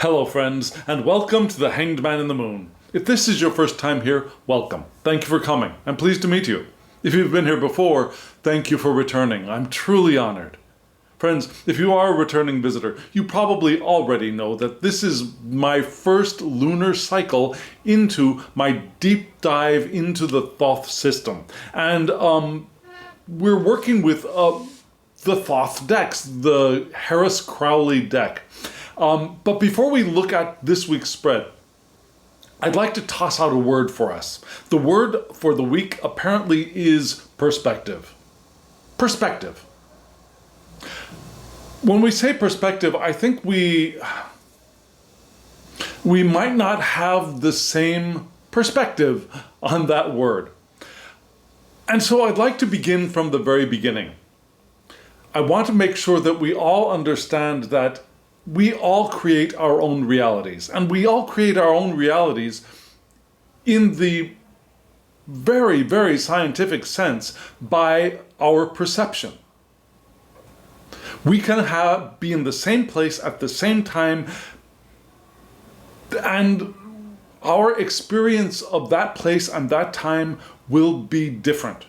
Hello friends, and welcome to the Hanged Man in the Moon. If this is your first time here, welcome. Thank you for coming. I'm pleased to meet you. If you've been here before, thank you for returning. I'm truly honored. Friends, if you are a returning visitor, you probably already know that this is my first lunar cycle into my deep dive into the Thoth system. And we're working with the Thoth decks, the Harris-Crowley deck. But before we look at this week's spread, I'd like to toss out a word for us. The word for the week apparently is perspective. Perspective. When we say perspective, I think we might not have the same perspective on that word. And so I'd like to begin from the very beginning. I want to make sure that we all understand that we all create our own realities, and we all create our own realities in the very, very scientific sense by our perception. We can be in the same place at the same time, and our experience of that place and that time will be different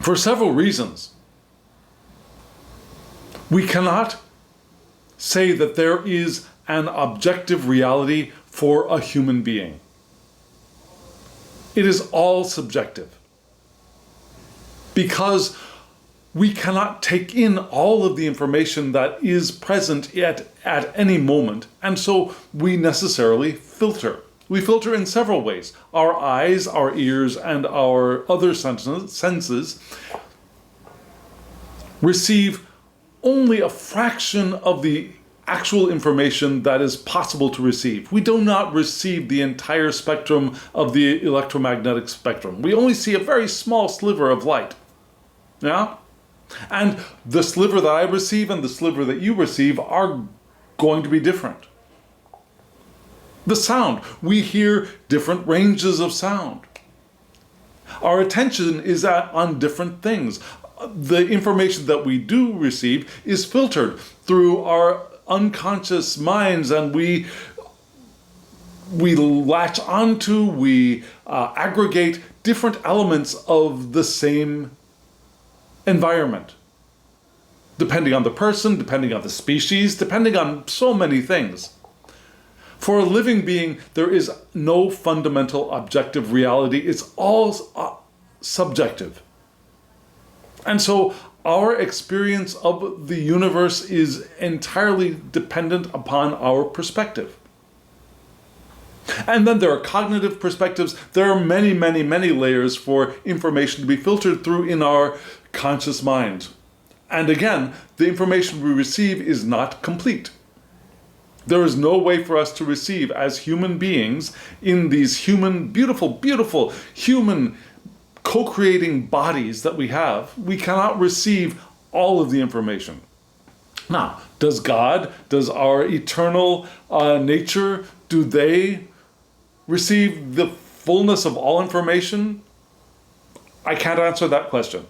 for several reasons. We cannot say that there is an objective reality for a human being. It is all subjective, because we cannot take in all of the information that is present at any moment, and so we necessarily filter. We filter in several ways. Our eyes, our ears, and our other senses receive only a fraction of the actual information that is possible to receive. We do not receive the entire spectrum of the electromagnetic spectrum. We only see a very small sliver of light. Yeah? And the sliver that I receive and the sliver that you receive are going to be different. The sound. We hear different ranges of sound. Our attention is on different things. The information that we do receive is filtered through our unconscious minds, and we latch onto, we aggregate different elements of the same environment, depending on the person, depending on the species, depending on so many things. For a living being, there is no fundamental objective reality. It's all subjective. And so our experience of the universe is entirely dependent upon our perspective. And then there are cognitive perspectives. There are many, many, many layers for information to be filtered through in our conscious mind. And again, the information we receive is not complete. There is no way for us to receive as human beings in these human, beautiful, beautiful human co-creating bodies that we have. We cannot receive all of the information. Now, does God, does our eternal nature, do they receive the fullness of all information? I can't answer that question.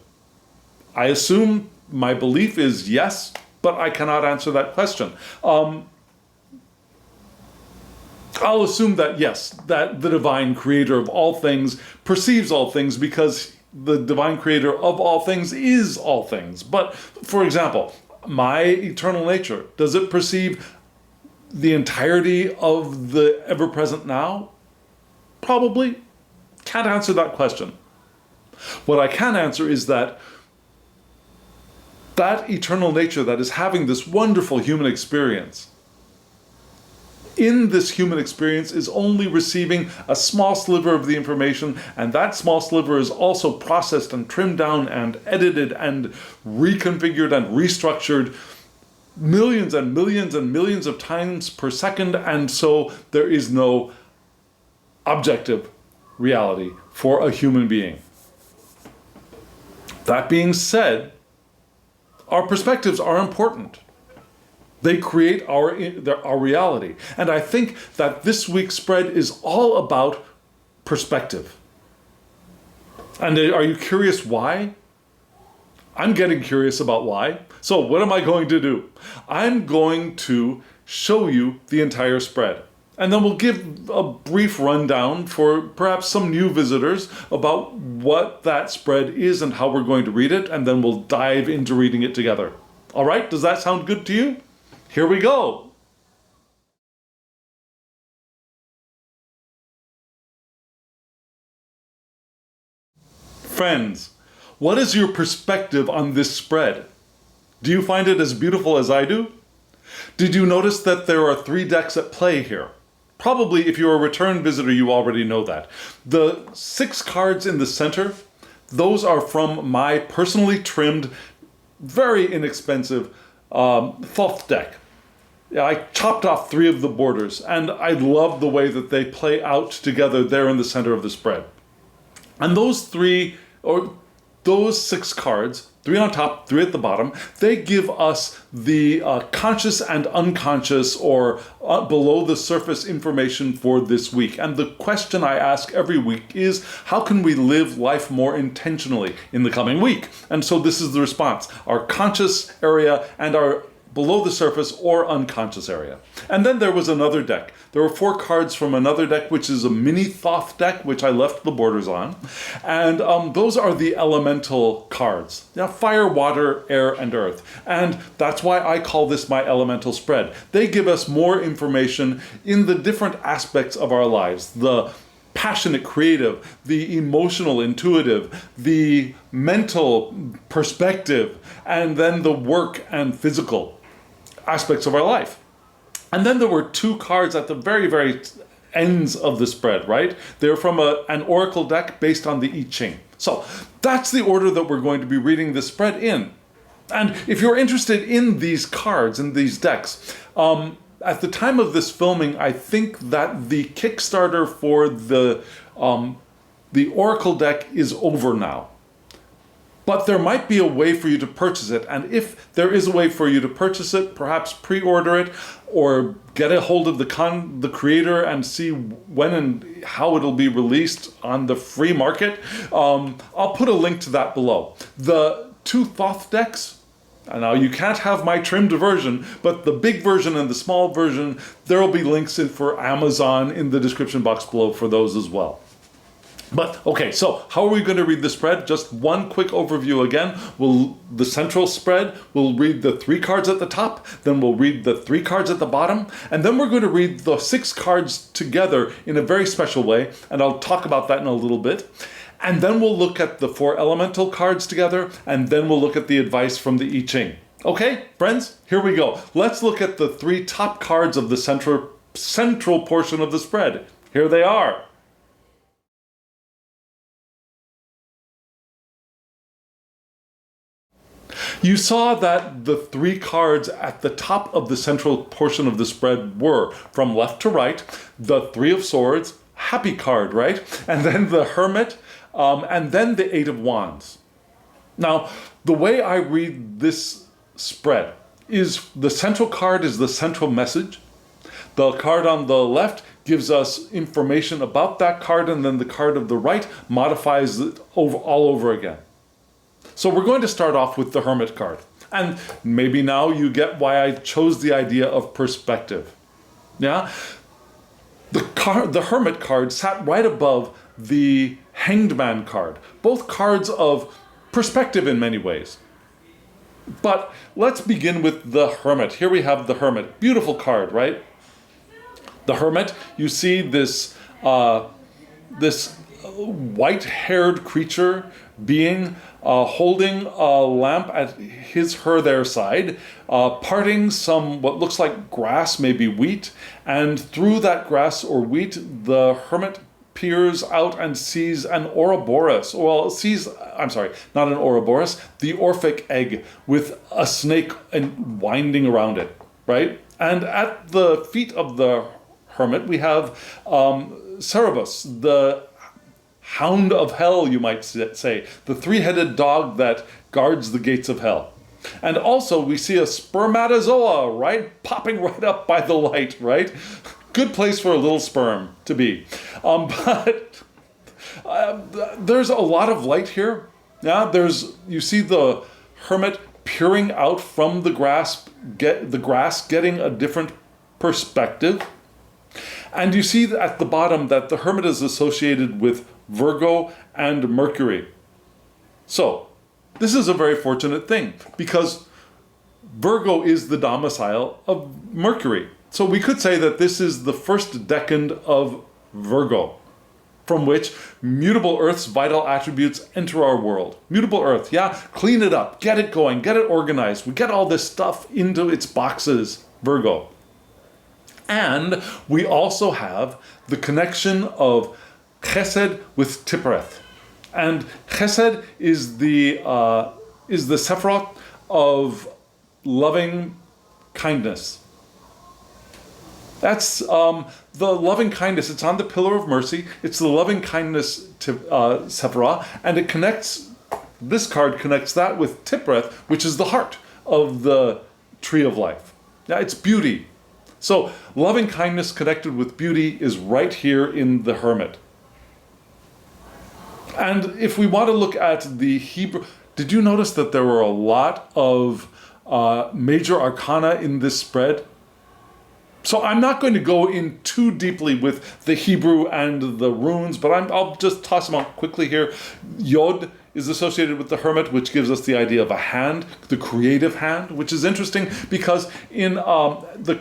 I assume my belief is yes, but I cannot answer that question. I'll assume that yes, that the divine creator of all things perceives all things, because the divine creator of all things is all things. But for example, my eternal nature, does it perceive the entirety of the ever-present now? Probably. Can't answer that question. What I can answer is that eternal nature that is having this wonderful human experience, in this human experience, is only receiving a small sliver of the information, and that small sliver is also processed and trimmed down and edited and reconfigured and restructured millions and millions and millions of times per second, and so there is no objective reality for a human being. That being said, our perspectives are important. They create our reality. And I think that this week's spread is all about perspective. And are you curious why? I'm getting curious about why. So what am I going to do? I'm going to show you the entire spread. And then we'll give a brief rundown for perhaps some new visitors about what that spread is and how we're going to read it, and then we'll dive into reading it together. All right, does that sound good to you? Here we go. Friends, what is your perspective on this spread? Do you find it as beautiful as I do? Did you notice that there are 3 decks at play here? Probably if you're a return visitor, you already know that. The 6 cards in the center, those are from my personally trimmed, very inexpensive Thoth deck. I chopped off 3 of the borders, and I love the way that they play out together there in the center of the spread. And those 6 cards, 3 on top, 3 at the bottom, they give us the conscious and unconscious or below the surface information for this week. And the question I ask every week is, how can we live life more intentionally in the coming week? And so this is the response, our conscious area and our below the surface or unconscious area. And then there was another deck. There were 4 cards from another deck, which is a mini Thoth deck, which I left the borders on. And those are the elemental cards. Now, fire, water, air, and earth. And that's why I call this my elemental spread. They give us more information in the different aspects of our lives. The passionate creative, the emotional intuitive, the mental perspective, and then the work and physical aspects of our life. And then there were 2 cards at the very, very ends of the spread, right? They're from an oracle deck based on the I-Ching. So that's the order that we're going to be reading the spread in. And if you're interested in these cards and these decks, at the time of this filming, I think that the Kickstarter for the oracle deck is over now. But there might be a way for you to purchase it, and if there is a way for you to purchase it, perhaps pre-order it, or get a hold of the creator and see when and how it'll be released on the free market. I'll put a link to that below. The 2 Thoth decks, now you can't have my trimmed version, but the big version and the small version, there will be links for Amazon in the description box below for those as well. But okay, so how are we going to read the spread? Just one quick overview again. The central spread, we'll read the 3 cards at the top, then we'll read the 3 cards at the bottom, and then we're going to read the 6 cards together in a very special way, and I'll talk about that in a little bit. And then we'll look at the 4 elemental cards together, and then we'll look at the advice from the I-Ching. Okay, friends, here we go. Let's look at the 3 top cards of the central portion of the spread. Here they are. You saw that the 3 cards at the top of the central portion of the spread were, from left to right, the 3 of Swords, happy card, right? And then the Hermit, and then the 8 of Wands. Now, the way I read this spread is the central card is the central message. The card on the left gives us information about that card, and then the card of the right modifies it all over again. So we're going to start off with the Hermit card. And maybe now you get why I chose the idea of perspective. Yeah? The Hermit card sat right above the Hanged Man card. Both cards of perspective in many ways. But let's begin with the Hermit. Here we have the Hermit. Beautiful card, right? The Hermit, you see this white-haired creature being holding a lamp at their side, parting some what looks like grass, maybe wheat, and through that grass or wheat, the hermit peers out and sees an Ouroboros, not an Ouroboros, the Orphic egg with a snake winding around it, right? And at the feet of the hermit, we have Cerberus, the hound of hell, you might say, the 3-headed dog that guards the gates of hell. And also we see a spermatozoa, right? Popping right up by the light, right? Good place for a little sperm to be. But there's a lot of light here. Yeah, you see the hermit peering out from the grass, getting a different perspective. And you see at the bottom that the hermit is associated with Virgo and Mercury. So, this is a very fortunate thing because Virgo is the domicile of Mercury. So we could say that this is the first decade of Virgo, from which mutable Earth's vital attributes enter our world. Mutable Earth, yeah? Clean it up, get it going, get it organized. We get all this stuff into its boxes, Virgo. And we also have the connection of Chesed with Tifereth. And Chesed is the Sephiroth of loving kindness. That's the loving kindness. It's on the pillar of mercy. It's the loving kindness to Sephiroth, and it connects. This card connects that with Tifereth, which is the heart of the tree of life. Now it's beauty. So loving kindness connected with beauty is right here in the Hermit. And if we want to look at the Hebrew, did you notice that there were a lot of major arcana in this spread? So I'm not going to go in too deeply with the Hebrew and the runes, but I'll just toss them out quickly here. Yod is associated with the Hermit, which gives us the idea of a hand, the creative hand, which is interesting because in the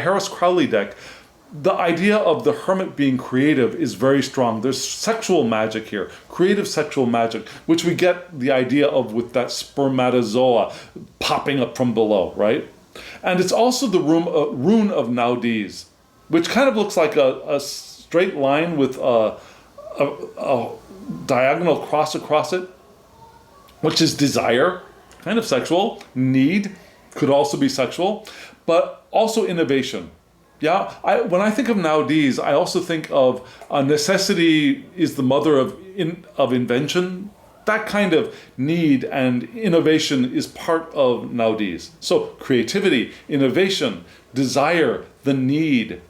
Harris-Crowley deck, the idea of the Hermit being creative is very strong. There's sexual magic here, creative sexual magic, which we get the idea of with that spermatozoa popping up from below, right? And it's also the rune of Naudiz, which kind of looks like a straight line with a diagonal cross across it, which is desire, kind of sexual. Need could also be sexual, but also innovation. Yeah, when I think of Naudiz, I also think of necessity is the mother of invention. That kind of need and innovation is part of Naudiz. So creativity, innovation, desire, the need.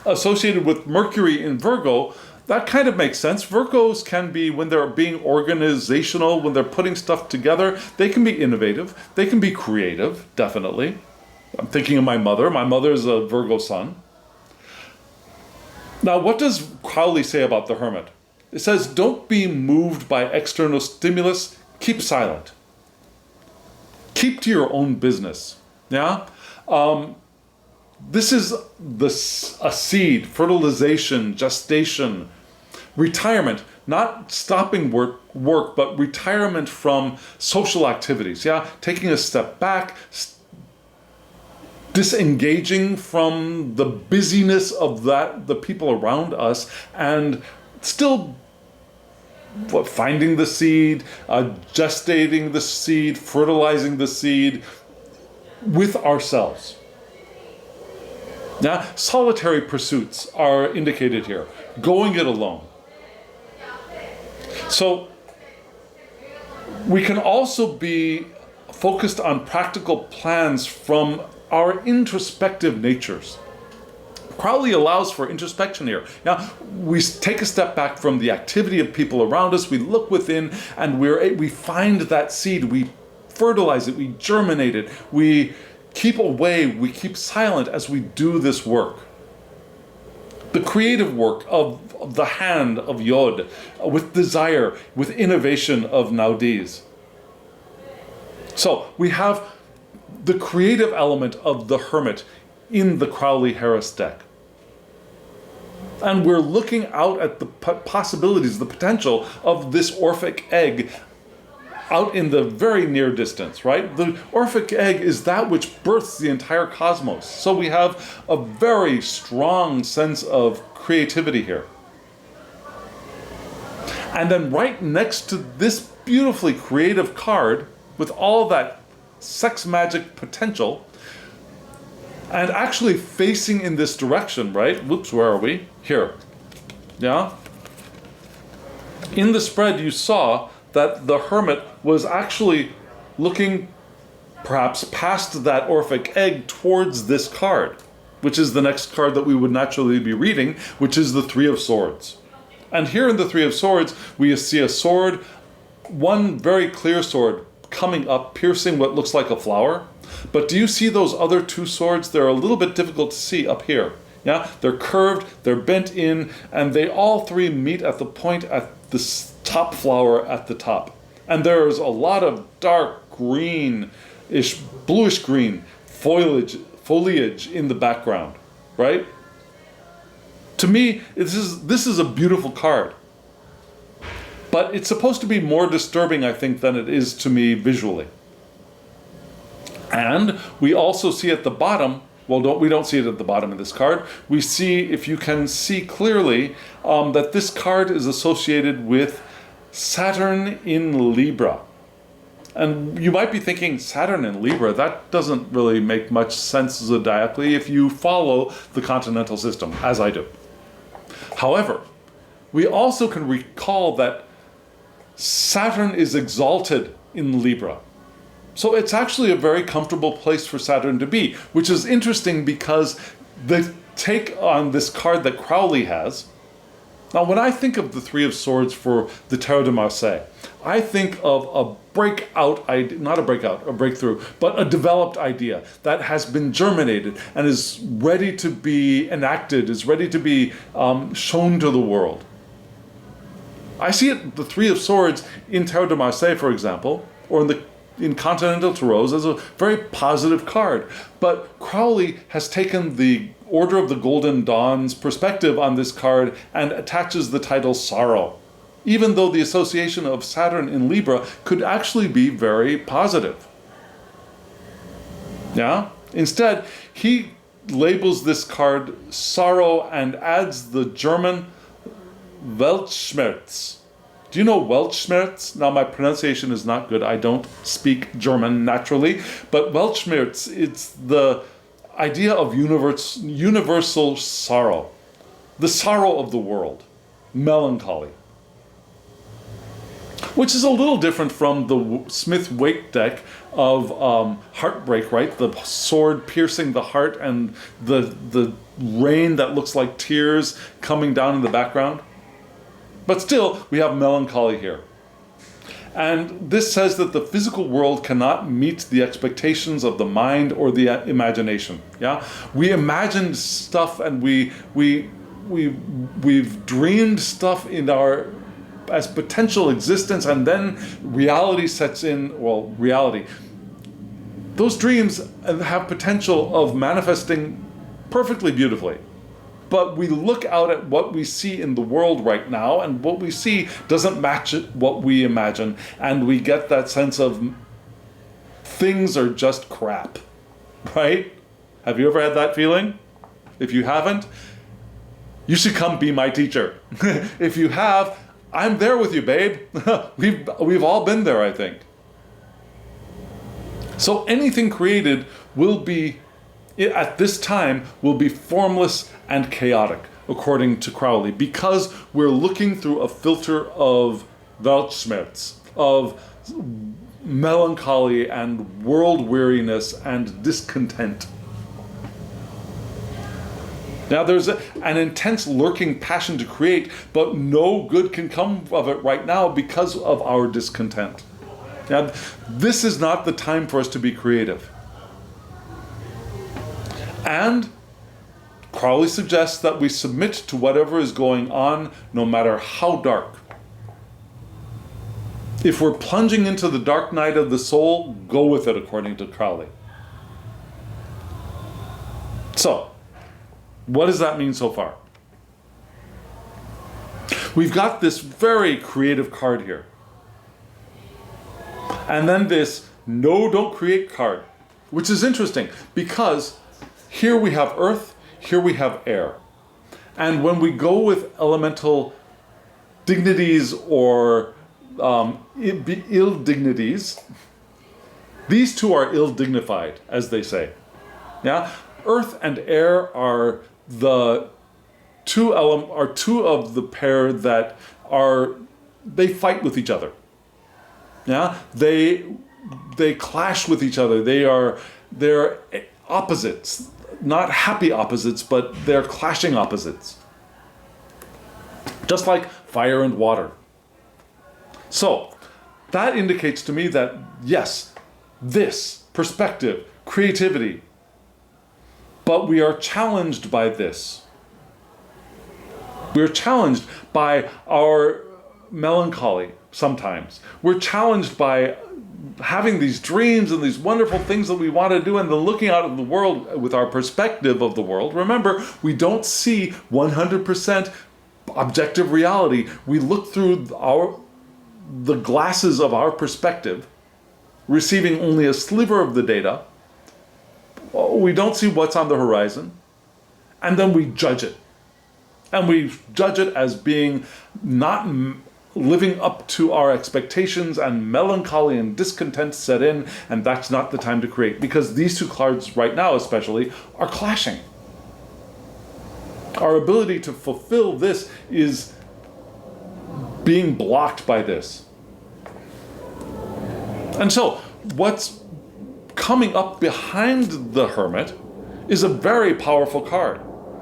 Associated with Mercury in Virgo, that kind of makes sense. Virgos can be, when they're being organizational, when they're putting stuff together, they can be innovative, they can be creative, definitely. I'm thinking of my mother. My mother is a Virgo sun. Now, what does Crowley say about the Hermit? It says, don't be moved by external stimulus, keep silent. Keep to your own business, yeah? This is a seed, fertilization, gestation, retirement, not stopping work, but retirement from social activities, yeah? Taking a step back, disengaging from the busyness of the people around us, and still finding the seed, gestating the seed, fertilizing the seed with ourselves. Now, solitary pursuits are indicated here. Going it alone. So, we can also be focused on practical plans from our introspective natures. Crowley allows for introspection here. Now, we take a step back from the activity of people around us, we look within, and we find that seed, we fertilize it, we germinate it, we keep away, we keep silent as we do this work. The creative work of the hand of Yod, with desire, with innovation of Naudiz. So, we have the creative element of the Hermit in the Crowley-Harris deck. And we're looking out at the possibilities, the potential of this Orphic egg out in the very near distance, right? The Orphic egg is that which births the entire cosmos. So we have a very strong sense of creativity here. And then right next to this beautifully creative card, with all that sex magic potential, and actually facing in this direction, right? Whoops, where are we? Here. Yeah? In the spread, you saw that the Hermit was actually looking perhaps past that Orphic egg towards this card, which is the next card that we would naturally be reading, which is the Three of Swords. And here in the Three of Swords, we see a sword one very clear sword coming up, piercing what looks like a flower. But do you see those other two swords? They're a little bit difficult to see up here. Yeah, they're curved, they're bent in, and they all three meet at the point at the top flower at the top. And there's a lot of dark greenish, bluish green foliage in the background, right? To me, this is a beautiful card. But it's supposed to be more disturbing, I think, than it is to me visually. And we also see at the bottom, well, we don't see it at the bottom of this card. We see, if you can see clearly, that this card is associated with Saturn in Libra. And you might be thinking, Saturn in Libra, that doesn't really make much sense zodiacally if you follow the continental system, as I do. However, we also can recall that Saturn is exalted in Libra. So it's actually a very comfortable place for Saturn to be, which is interesting because the take on this card that Crowley has. Now, when I think of the Three of Swords for the Tarot de Marseille, I think of a breakout idea, not a breakout, a breakthrough, but a developed idea that has been germinated and is ready to be enacted, is ready to be shown to the world. I see it, the Three of Swords in Tarot de Marseille, for example, or in Continental Tarots as a very positive card. But Crowley has taken the Order of the Golden Dawn's perspective on this card and attaches the title Sorrow, even though the association of Saturn in Libra could actually be very positive. Yeah? Instead, he labels this card Sorrow and adds the German Weltschmerz. Do you know Weltschmerz? Now, my pronunciation is not good. I don't speak German naturally. But Weltschmerz, it's the idea of universal sorrow. The sorrow of the world. Melancholy. Which is a little different from the Smith-Waite deck of heartbreak, right? The sword piercing the heart and the rain that looks like tears coming down in the background. But still, we have melancholy here. And this says that the physical world cannot meet the expectations of the mind or the imagination. Yeah, we imagined stuff and we've dreamed stuff in our as potential existence, and then reality sets in. Well, reality. Those dreams have potential of manifesting perfectly beautifully. But we look out at what we see in the world right now, and what we see doesn't match what we imagine, and we get that sense of things are just crap, right? Have you ever had that feeling? If you haven't, you should come be my teacher. If you have, I'm there with you, babe. We've all been there, I think. So anything created will be, at this time, will be formless and chaotic, according to Crowley, because we're looking through a filter of Weltschmerz, of melancholy and world weariness and discontent. Now there's an intense lurking passion to create, but no good can come of it right now because of our discontent. Now, this is not the time for us to be creative. And Crowley suggests that we submit to whatever is going on, no matter how dark. If we're plunging into the dark night of the soul, go with it, according to Crowley. So, what does that mean so far? We've got this very creative card here. And then this no, don't create card, which is interesting because here we have earth, here we have air. And when we go with elemental dignities or ill dignities, these two are ill dignified, as they say. Yeah, earth and air are the two of the pair that they fight with each other. Yeah, they clash with each other. They're opposites, not happy opposites, but they're clashing opposites. Just like fire and water. So, that indicates to me that, yes, this perspective, creativity, but we are challenged by this. We're challenged by our melancholy sometimes. We're challenged by having these dreams and these wonderful things that we want to do, and then looking out at the world with our perspective of the world. Remember, we don't see 100% objective reality. We look through the glasses of our perspective, receiving only a sliver of the data. We don't see what's on the horizon, and then we judge it. And we judge it as being not living up to our expectations, and melancholy and discontent set in, and that's not the time to create, because these two cards right now especially are clashing. Our ability to fulfill this is being blocked by this. And so what's coming up behind the Hermit is a very powerful card,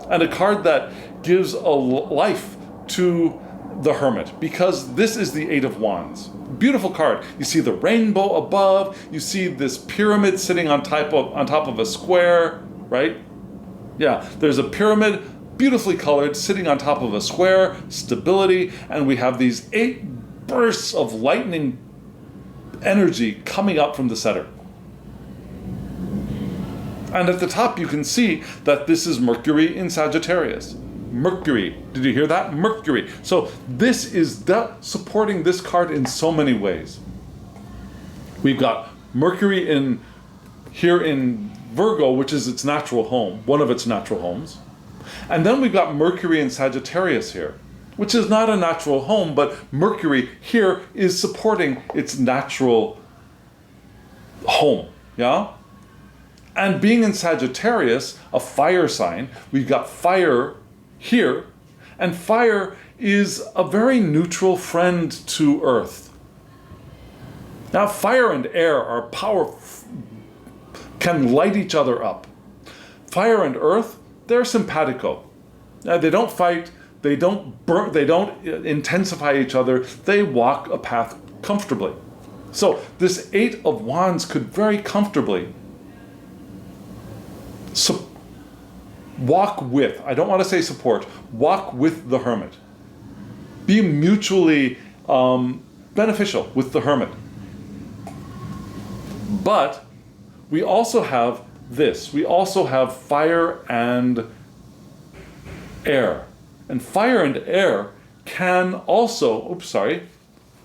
and a card that gives a life to the Hermit, because this is the Eight of Wands. Beautiful card. You see the rainbow above, you see this pyramid sitting on top of a square, right? Yeah, there's a pyramid, beautifully colored, sitting on top of a square, stability, and we have these 8 bursts of lightning energy coming up from the center. And at the top you can see that this is Mercury in Sagittarius. Mercury, did you hear that? Mercury. So this is supporting this card in so many ways. We've got Mercury here in Virgo, which is its natural home, one of its natural homes. And then we've got Mercury in Sagittarius here, which is not a natural home, but Mercury here is supporting its natural home, yeah? And being in Sagittarius, a fire sign, we've got fire here, and fire is a very neutral friend to Earth. Now, fire and air are can light each other up. Fire and earth, they're simpatico. Now, they don't fight, they don't burn, they don't intensify each other, they walk a path comfortably. So this Eight of Wands could very comfortably walk with, I don't want to say support, walk with the Hermit. Be mutually beneficial with the Hermit. But we also have this. We also have fire and air. And fire and air can also,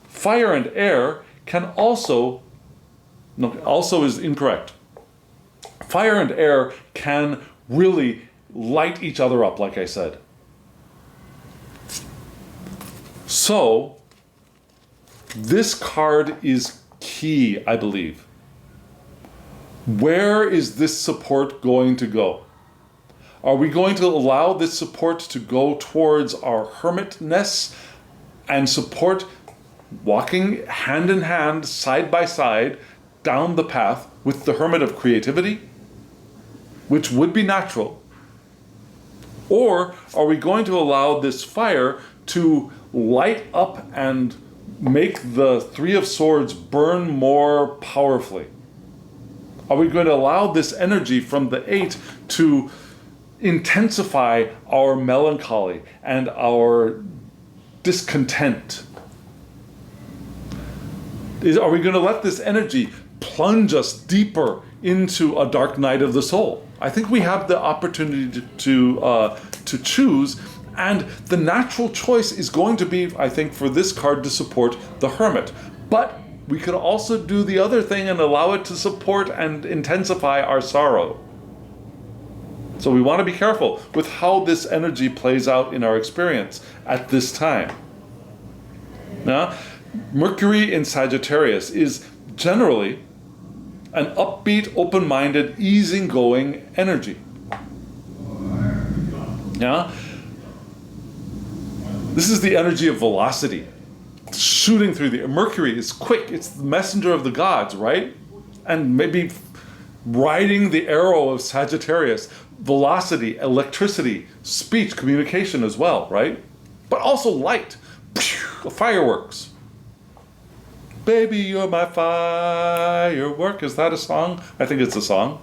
fire and air can also, no, also is incorrect. Fire and air can really light each other up, like I said. So, this card is key, I believe. Where is this support going to go? Are we going to allow this support to go towards our hermitness and support walking hand in hand, side by side, down the path with the Hermit of creativity, which would be natural? Or are we going to allow this fire to light up and make the Three of Swords burn more powerfully? Are we going to allow this energy from the Eight to intensify our melancholy and our discontent? Are we going to let this energy plunge us deeper into a dark night of the soul? I think we have the opportunity to choose, and the natural choice is going to be, I think, for this card to support the Hermit. But we could also do the other thing and allow it to support and intensify our sorrow. So we want to be careful with how this energy plays out in our experience at this time. Now, Mercury in Sagittarius is generally an upbeat, open-minded, easygoing energy. Yeah? This is the energy of velocity, shooting through the... Mercury is quick, it's the messenger of the gods, right? And maybe riding the arrow of Sagittarius, velocity, electricity, speech, communication as well, right? But also light, fireworks. baby, you're my firework. Is that a song? I think it's a song.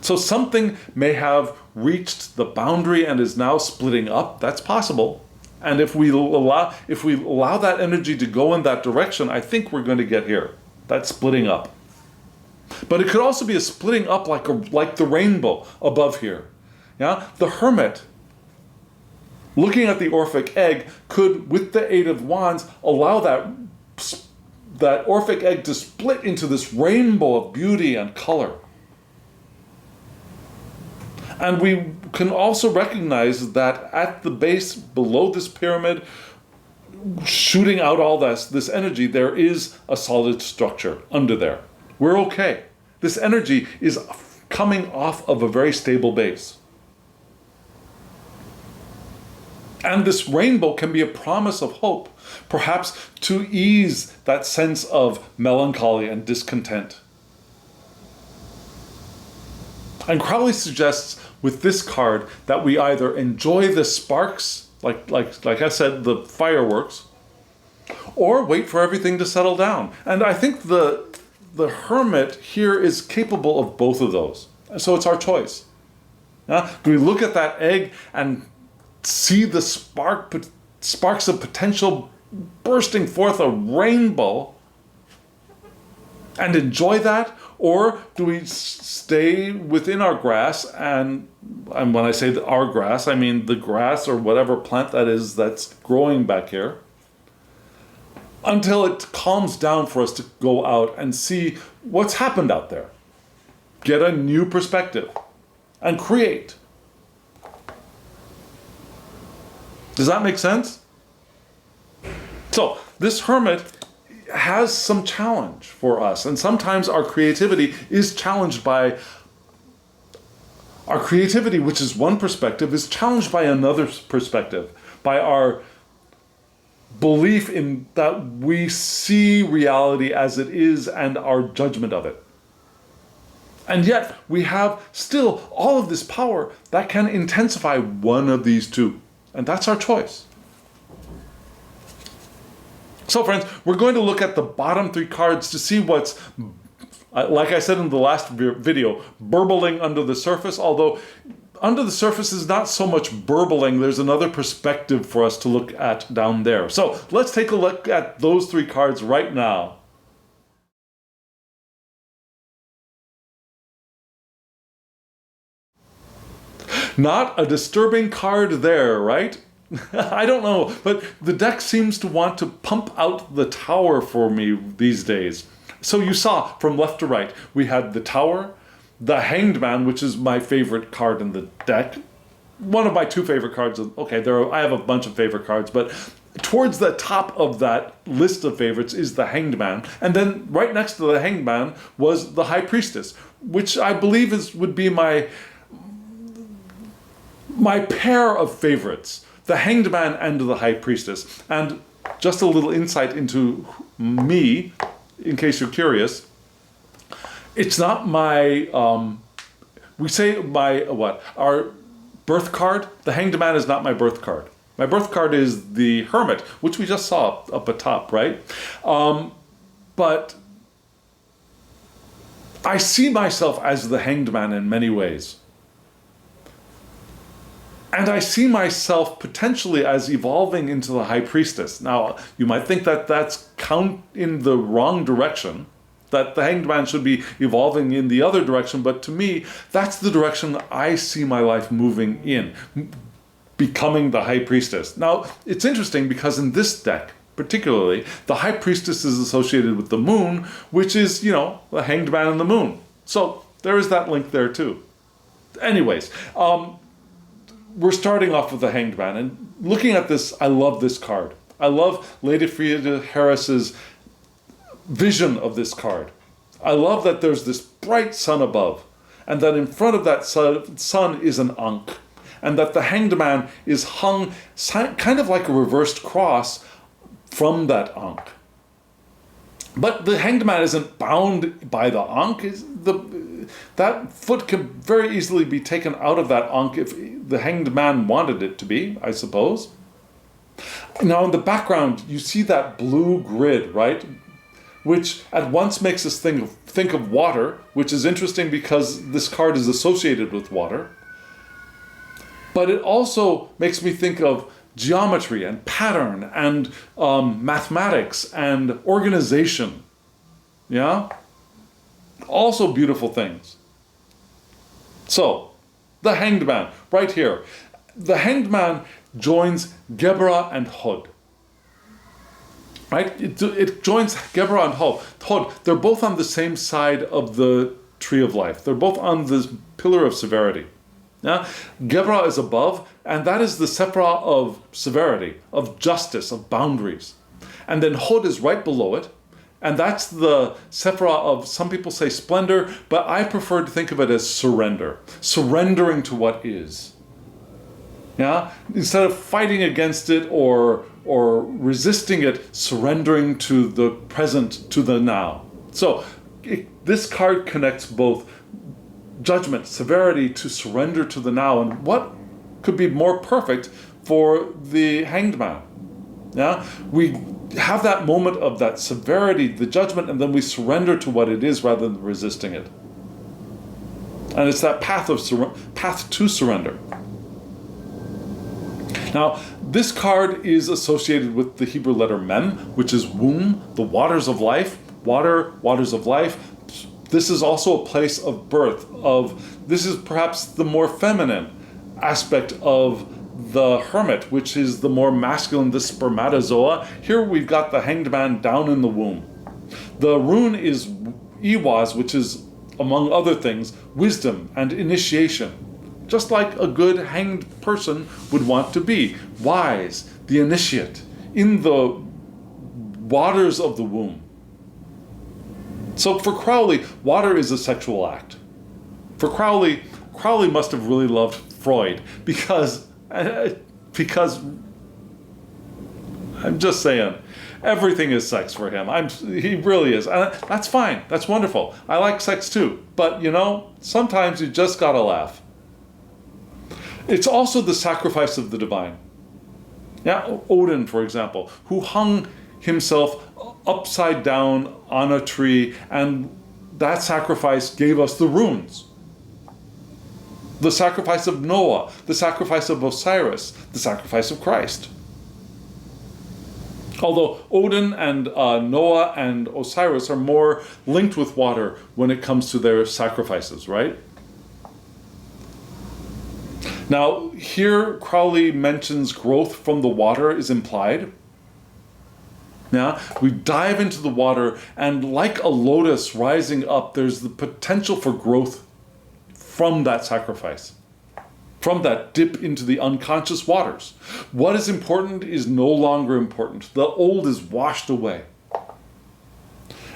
So something may have reached the boundary and is now splitting up. That's possible. And if we allow that energy to go in that direction, I think we're going to get here. That splitting up. But it could also be a splitting up like the rainbow above here. Yeah? The hermit, looking at the Orphic egg, could, with the Eight of Wands, allow that Orphic egg to split into this rainbow of beauty and color. And we can also recognize that at the base, below this pyramid, shooting out all this energy, there is a solid structure under there. We're okay. This energy is coming off of a very stable base. And this rainbow can be a promise of hope, perhaps to ease that sense of melancholy and discontent. And Crowley suggests with this card that we either enjoy the sparks, like I said, the fireworks, or wait for everything to settle down. And I think the hermit here is capable of both of those. So it's our choice. Do we look at that egg and see the sparks of potential bursting forth a rainbow and enjoy that? Or do we stay within our grass, and when I say our grass, I mean the grass or whatever plant that is that's growing back here, until it calms down for us to go out and see what's happened out there. Get a new perspective and create. Does that make sense? So this hermit has some challenge for us, and sometimes our creativity is challenged by which is one perspective, is challenged by another perspective, by our belief in that we see reality as it is and our judgment of it. And yet we have still all of this power that can intensify one of these two, and that's our choice. So friends, we're going to look at the bottom three cards to see what's, like I said in the last video, burbling under the surface, although under the surface is not so much burbling, there's another perspective for us to look at down there. So let's take a look at those three cards right now. Not a disturbing card there, right? I don't know, but the deck seems to want to pump out the Tower for me these days. So you saw from left to right, we had the Tower, the Hanged Man, which is my favorite card in the deck. One of my two favorite cards. Okay, I have a bunch of favorite cards, but towards the top of that list of favorites is the Hanged Man. And then right next to the Hanged Man was the High Priestess, which I believe would be my pair of favorites. The Hanged Man and the High Priestess. And just a little insight into me, in case you're curious. It's not my, our birth card. The Hanged Man is not my birth card. My birth card is the Hermit, which we just saw up atop, right? But I see myself as the Hanged Man in many ways. And I see myself potentially as evolving into the High Priestess. Now, you might think that that's count in the wrong direction, that the Hanged Man should be evolving in the other direction, but to me, that's the direction I see my life moving in, becoming the High Priestess. Now, it's interesting because in this deck, particularly, the High Priestess is associated with the Moon, which is, the Hanged Man and the Moon. So there is that link there too. Anyways, we're starting off with the Hanged Man, and looking at this, I love this card. I love Lady Frieda Harris's vision of this card. I love that there's this bright sun above, and that in front of that sun is an Ankh, and that the Hanged Man is hung kind of like a reversed cross from that Ankh. But the Hanged Man isn't bound by the Ankh. That foot can very easily be taken out of that Ankh if the Hanged Man wanted it to be, I suppose. Now in the background, you see that blue grid, right? which at once makes us think of water, which is interesting because this card is associated with water. But it also makes me think of geometry and pattern and mathematics and organization. Yeah? Also beautiful things. So, the Hanged Man, right here. The Hanged Man joins Geberah and Hod. Right? It joins Geberah and Hod. They're both on the same side of the tree of life. They're both on the pillar of severity. Yeah? Geberah is above, and that is the sephirah of severity, of justice, of boundaries. And then Hod is right below it, and that's the sephirah of, some people say splendor, but I prefer to think of it as surrender. Surrendering to what is. Yeah? Instead of fighting against it or resisting it, surrendering to the present, to the now. So this card connects both judgment, severity, to surrender to the now. And what could be more perfect for the Hanged Man? Yeah? We have that moment of that severity, the judgment, and then we surrender to what it is rather than resisting it. And it's that path to surrender. Now, this card is associated with the Hebrew letter Mem, which is womb, the waters of life, waters of life. This is also a place of birth, this is perhaps the more feminine aspect of the hermit, which is the more masculine, the spermatozoa. Here we've got the Hanged Man down in the womb. The rune is Iwaz, which is, among other things, wisdom and initiation. Just like a good hanged person would want to be. Wise, the initiate, in the waters of the womb. So for Crowley, water is a sexual act. For Crowley must have really loved Freud because I'm just saying, everything is sex for him. He really is. And that's fine. That's wonderful. I like sex too. But, sometimes you just gotta laugh. It's also the sacrifice of the divine. Yeah, Odin, for example, who hung himself upside down on a tree, and that sacrifice gave us the runes. The sacrifice of Noah, the sacrifice of Osiris, the sacrifice of Christ. Although Odin and Noah and Osiris are more linked with water when it comes to their sacrifices, right? Now, here Crowley mentions growth from the water is implied. Now, we dive into the water, and like a lotus rising up, there's the potential for growth from that sacrifice, from that dip into the unconscious waters. What is important is no longer important. The old is washed away.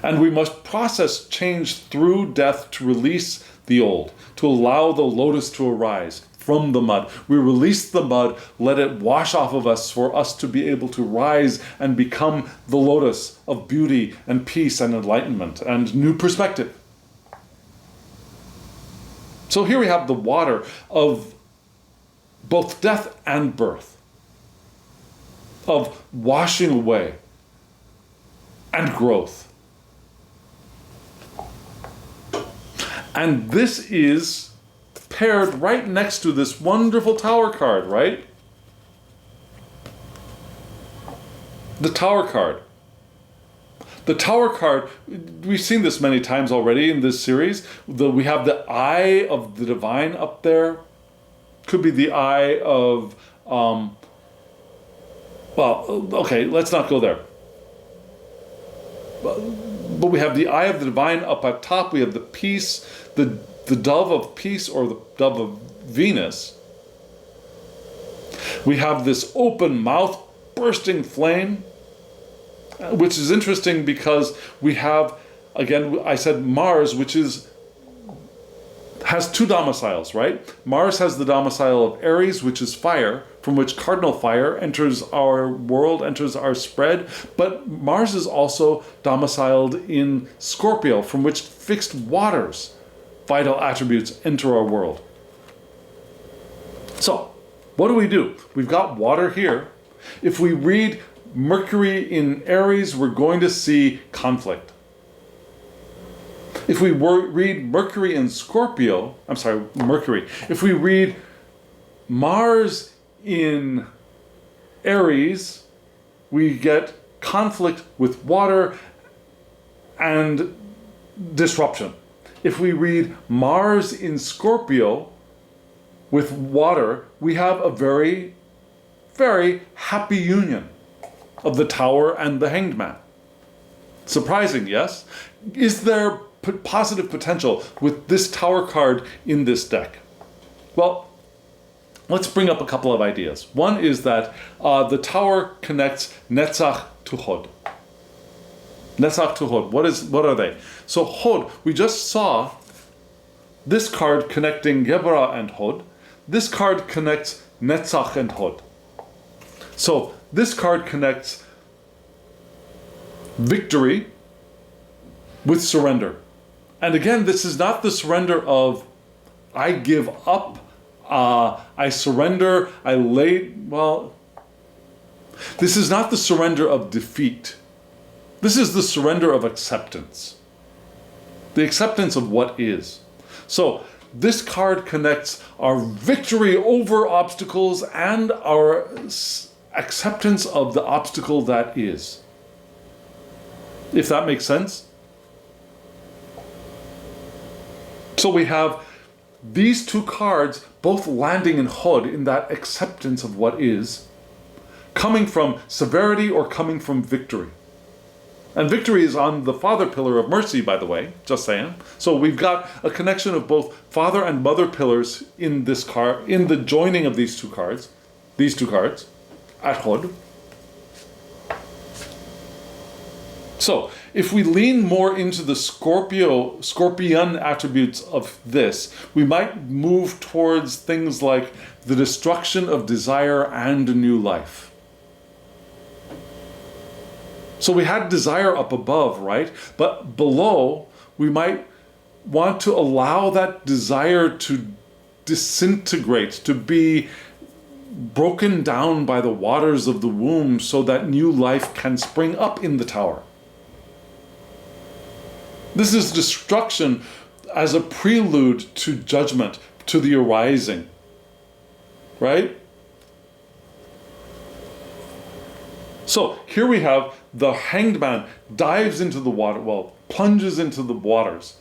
And we must process change through death to release the old, to allow the lotus to arise from the mud. We release the mud, let it wash off of us for us to be able to rise and become the lotus of beauty and peace and enlightenment and new perspective. So here we have the water of both death and birth, of washing away and growth. And this is paired right next to this wonderful tower card, right? The tower card. The tower card, we've seen this many times already in this series. We have the eye of the divine up there. Could be the eye of, okay, let's not go there. But we have the eye of the divine up at top. We have the peace, the dove of peace, or the dove of Venus. We have this open mouth, bursting flame, which is interesting because we have, again, I said Mars, which has two domiciles, right? Mars has the domicile of Aries, which is fire, from which cardinal fire enters our world, enters our spread. But Mars is also domiciled in Scorpio, from which fixed waters, vital attributes, enter our world. So, what do? We've got water here. If we read Mercury in Aries, we're going to see conflict. If we read Mercury in Scorpio, if we read Mars in Aries, we get conflict with water and disruption. If we read Mars in Scorpio with water, we have a very, very happy union of the Tower and the Hanged Man. Surprising, yes? Is there positive potential with this Tower card in this deck? Well, let's bring up a couple of ideas. One is that the Tower connects Netzach to Hod. Netzach to Hod. What are they? So Hod, we just saw this card connecting Gebra and Hod. This card connects Netzach and Hod. So this card connects victory with surrender. And again, this is not the surrender of I give up, I surrender, this is not the surrender of defeat. This is the surrender of acceptance. The acceptance of what is. So this card connects our victory over obstacles and our acceptance of the obstacle that is. If that makes sense. So we have these two cards both landing in Hod in that acceptance of what is, coming from severity or coming from victory. And victory is on the father pillar of mercy, by the way, just saying. So we've got a connection of both father and mother pillars in this card, in the joining of these two cards at Hod. So if we lean more into the scorpion attributes of this, we might move towards things like the destruction of desire and a new life. So we had desire up above, right? But below, we might want to allow that desire to disintegrate, to be broken down by the waters of the womb so that new life can spring up in the Tower. This is destruction as a prelude to judgment, to the arising, right? So here we have the Hanged Man dives into the water, plunges into the waters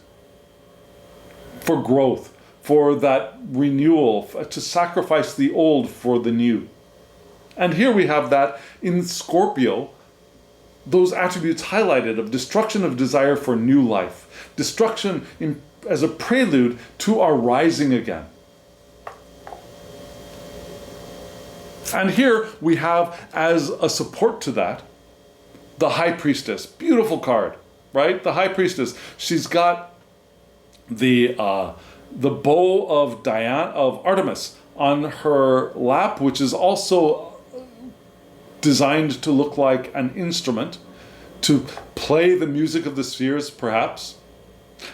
for growth, for that renewal, to sacrifice the old for the new. And here we have that in Scorpio, those attributes highlighted of destruction of desire for new life, destruction as a prelude to our rising again. And here we have, as a support to that, the High Priestess. Beautiful card, right? The High Priestess. She's got the bow of Artemis on her lap, which is also designed to look like an instrument, to play the music of the spheres, perhaps.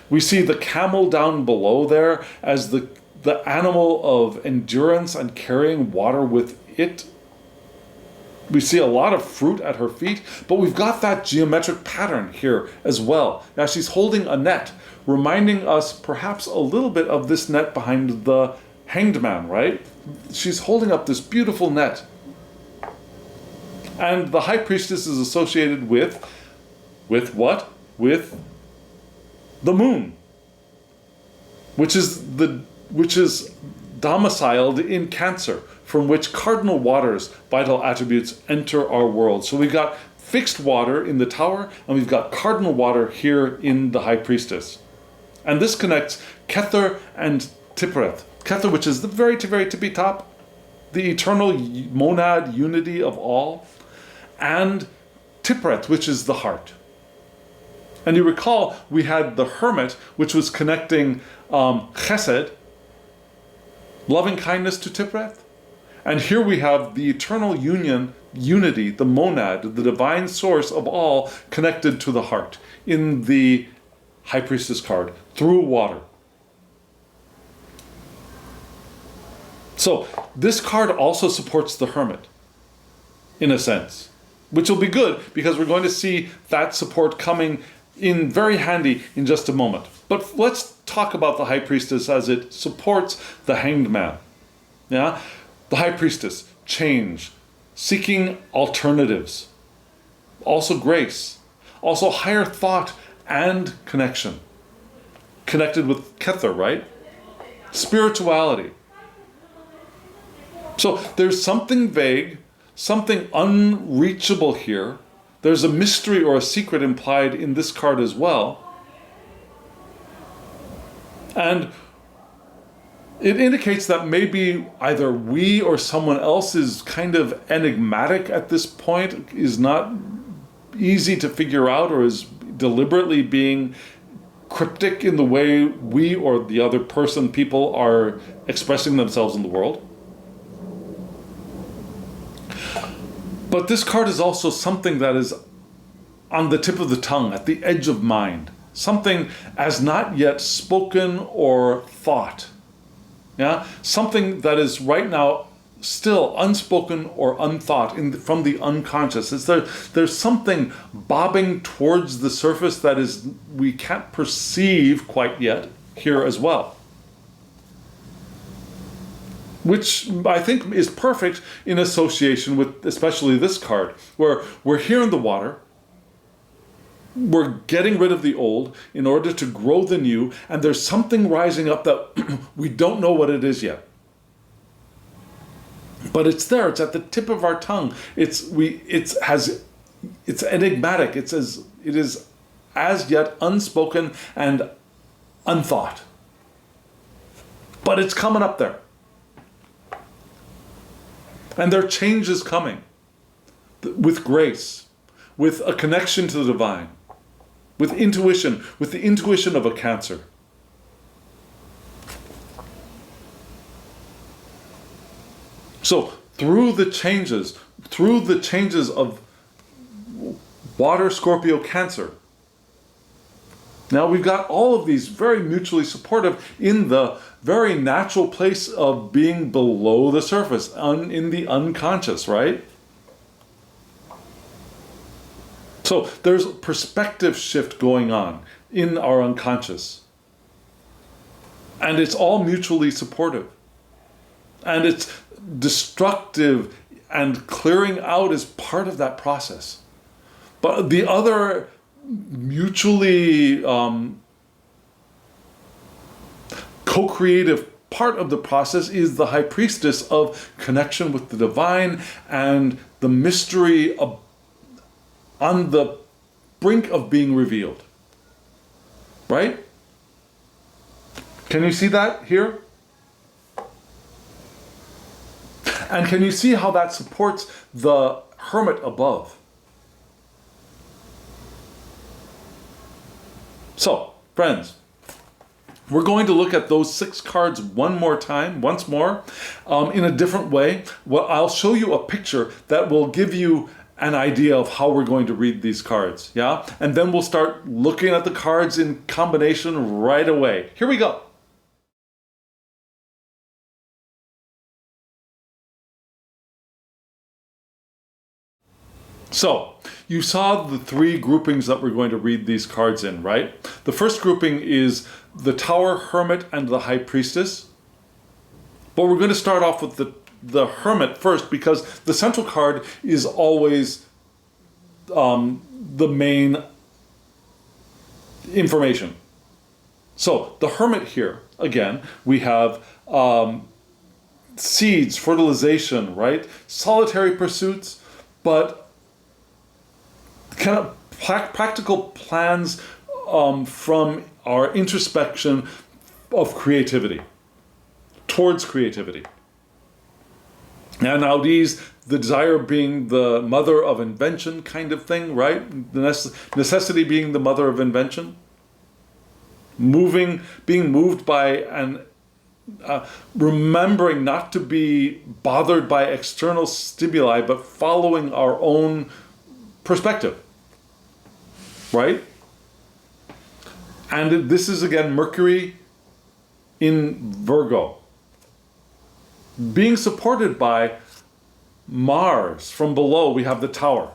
We see the camel down below there as the animal of endurance and carrying water with it. We see a lot of fruit at her feet, but we've got that geometric pattern here as well. Now she's holding a net, reminding us perhaps a little bit of this net behind the Hanged Man, right? She's holding up this beautiful net. And the High Priestess is associated with what? With the moon, which is domiciled in Cancer, from which cardinal waters, vital attributes, enter our world. So we've got fixed water in the Tower, and we've got cardinal water here in the High Priestess. And this connects Kether and Tiphereth. Kether, which is the very, very tippy top, the eternal monad unity of all, and Tiphereth, which is the heart. And you recall we had the Hermit, which was connecting Chesed, loving kindness, to Tiphereth. And here we have the eternal unity, the monad, the divine source of all, connected to the heart in the High Priestess card through water. So this card also supports the Hermit, in a sense, which will be good because we're going to see that support coming in very handy in just a moment. But let's talk about the High Priestess as it supports the Hanged Man. Yeah? The High Priestess, change, seeking alternatives, also grace, also higher thought and connection. Connected with Kether, right? Spirituality. So there's something vague, something unreachable here. There's a mystery or a secret implied in this card as well. And it indicates that maybe either we or someone else is kind of enigmatic at this point, is not easy to figure out, or is deliberately being cryptic in the way we or the other person, people are expressing themselves in the world. But this card is also something that is on the tip of the tongue, at the edge of mind. Something as not yet spoken or thought. Yeah? Something that is right now still unspoken or unthought from the unconscious. There's something bobbing towards the surface that is we can't perceive quite yet here as well. Which I think is perfect in association with especially this card, where we're here in the water, we're getting rid of the old in order to grow the new, and there's something rising up that we don't know what it is yet. But it's there, it's at the tip of our tongue. It's enigmatic, it is as yet unspoken and unthought. But it's coming up there. And there are changes coming with grace, with a connection to the divine, with the intuition of a Cancer. So through the changes of Water, Scorpio, Cancer, now we've got all of these very mutually supportive in the very natural place of being below the surface, in the unconscious, right? So there's a perspective shift going on in our unconscious. And it's all mutually supportive. And it's destructive, and clearing out is part of that process. But the other mutually co-creative part of the process is the High Priestess of connection with the divine and the mystery on the brink of being revealed. Right? Can you see that here? And can you see how that supports the Hermit above? So, friends, we're going to look at those 6 cards once more, in a different way. Well, I'll show you a picture that will give you an idea of how we're going to read these cards, yeah? And then we'll start looking at the cards in combination right away. Here we go. So, you saw the 3 groupings that we're going to read these cards in, right? The first grouping is the Tower, Hermit, and the High Priestess. But we're going to start off with the Hermit first, because the central card is always the main information. So, the Hermit here, again, we have seeds, fertilization, right? Solitary pursuits, but kind of practical plans from our introspection of creativity, towards creativity. And now these, the desire being the mother of invention kind of thing, right? The necessity being the mother of invention. Being moved by and remembering not to be bothered by external stimuli, but following our own perspective. Right? And this is again Mercury in Virgo. Being supported by Mars. From below we have the Tower.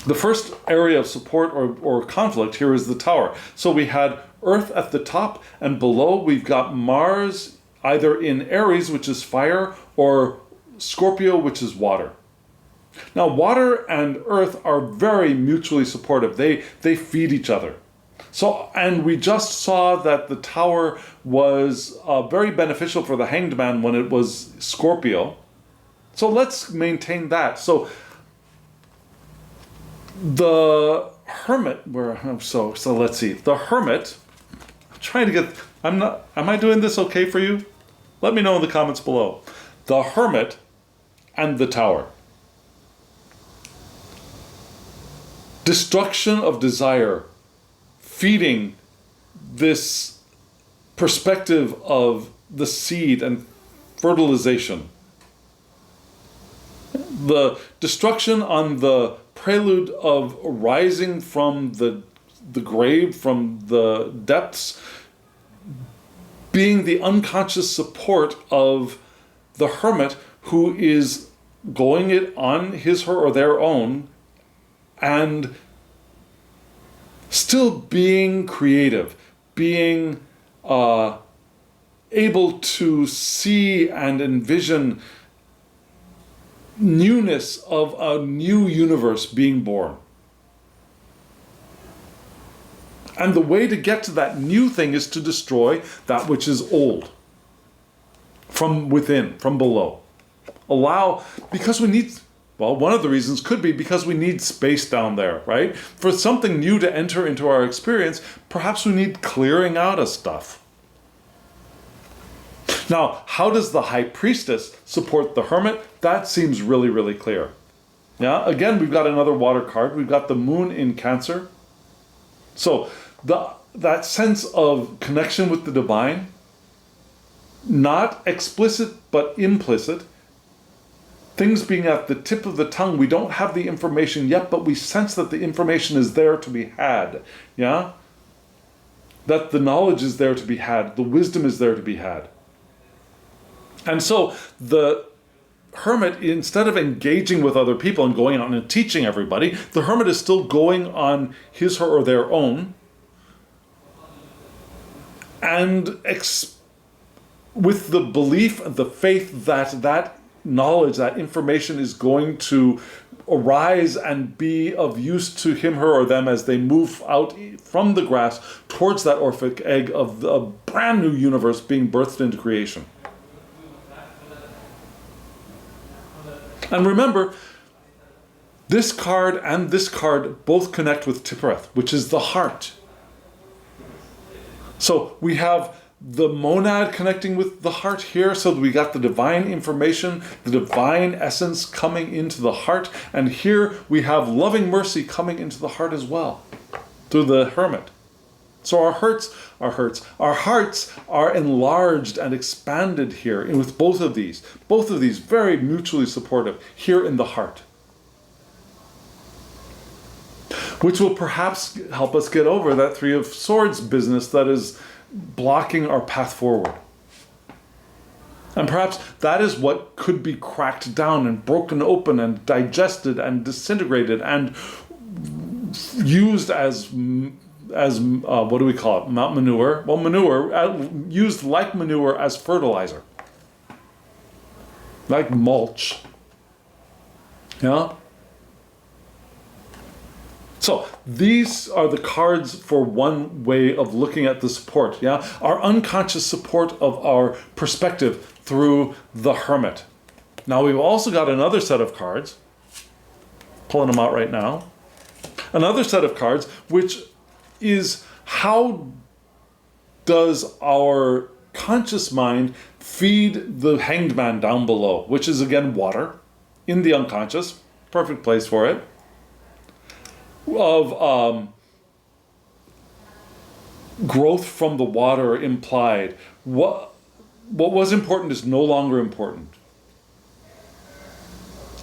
The first area of support or conflict here is the tower. So we had Earth at the top, and below we've got Mars either in Aries, which is fire, or Scorpio, which is water. Now, water and Earth are very mutually supportive. They feed each other. So, and we just saw that the tower was very beneficial for the Hanged Man when it was Scorpio. So let's maintain that. So the Hermit, so let's see. The Hermit, I'm trying to get, am I doing this okay for you? Let me know in the comments below. The Hermit and the Tower. Destruction of desire, feeding this perspective of the seed and fertilization. The destruction on the prelude of rising from the grave, from the depths, being the unconscious support of the hermit who is going it on his, her, or their own, and still being creative, being able to see and envision newness of a new universe being born. And the way to get to that new thing is to destroy that which is old from within, from below. Because we need, well, one of the reasons could be because we need space down there, right? For something new to enter into our experience, perhaps we need clearing out of stuff. Now, how does the High Priestess support the Hermit? That seems really, really clear. Yeah, again, we've got another water card. We've got the Moon in Cancer. So that sense of connection with the divine, not explicit but implicit, things being at the tip of the tongue. We don't have the information yet, but we sense that the information is there to be had. Yeah? That the knowledge is there to be had. The wisdom is there to be had. And so the hermit, instead of engaging with other people and going out and teaching everybody, the hermit is still going on his, her, or their own, and with the belief, the faith that knowledge, that information is going to arise and be of use to him, her, or them as they move out from the grass towards that Orphic egg of a brand new universe being birthed into creation. And remember, this card and this card both connect with Tiphereth, which is the heart. So we have the monad connecting with the heart here, so we got the divine information, the divine essence coming into the heart, and here we have loving mercy coming into the heart as well, through the hermit. So our hearts are enlarged and expanded here with both of these very mutually supportive here in the heart, which will perhaps help us get over that Three of Swords business that is blocking our path forward. And perhaps that is what could be cracked down and broken open and digested and disintegrated and used as what do we call it? Not manure. Well, manure, used like manure as fertilizer. Like mulch. Yeah? So these are the cards for one way of looking at the support. Yeah? Our unconscious support of our perspective through the hermit. Now we've also got another set of cards. Pulling them out right now. Another set of cards which is how does our conscious mind feed the hanged man down below, which is again water in the unconscious, perfect place for it, of growth from the water implied. What was important is no longer important.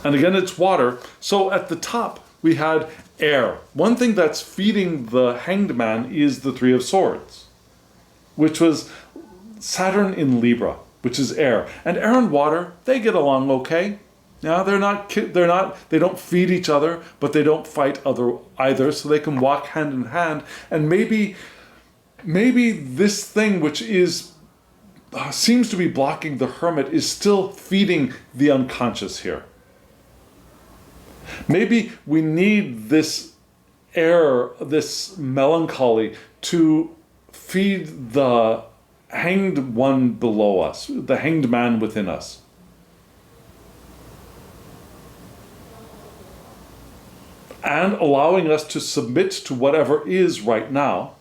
And again, it's water. So at the top, we had air. One thing that's feeding the hanged man is the Three of Swords, which was Saturn in Libra, which is air. And air and water, they get along okay. Yeah, they don't feed each other, but they don't fight either, so they can walk hand in hand. And maybe this thing which seems to be blocking the hermit is still feeding the unconscious here. Maybe we need this air, this melancholy, to feed the hanged one below us, the hanged man within us. And allowing us to submit to whatever is right now.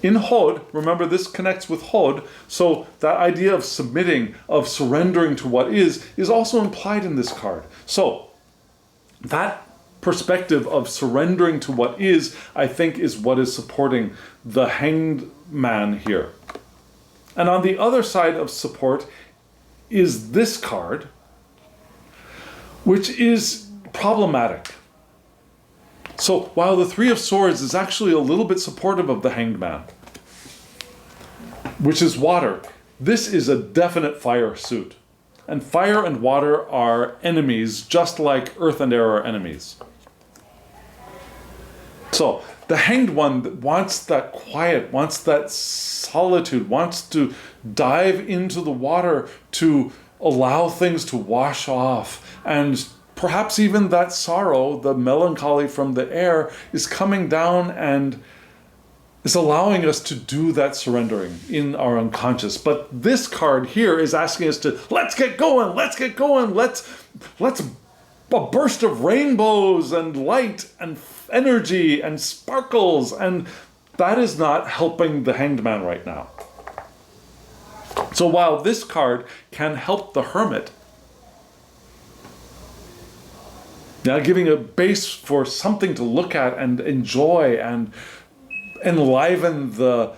In Hod, remember this connects with Hod, so that idea of submitting, of surrendering to what is also implied in this card. So, that perspective of surrendering to what is, I think, is what is supporting the hanged man here. And on the other side of support is this card, which is problematic. So while the Three of Swords is actually a little bit supportive of the hanged man, which is water, this is a definite fire suit. And fire and water are enemies, just like earth and air are enemies. So the hanged one wants that quiet, wants that solitude, wants to dive into the water to allow things to wash off. And perhaps even that sorrow, the melancholy from the air, is coming down and is allowing us to do that surrendering in our unconscious. But this card here is asking us to, let's get going, let's a burst of rainbows and light and energy and sparkles, and that is not helping the hanged man right now. So while this card can help the hermit, now giving a base for something to look at and enjoy and enliven the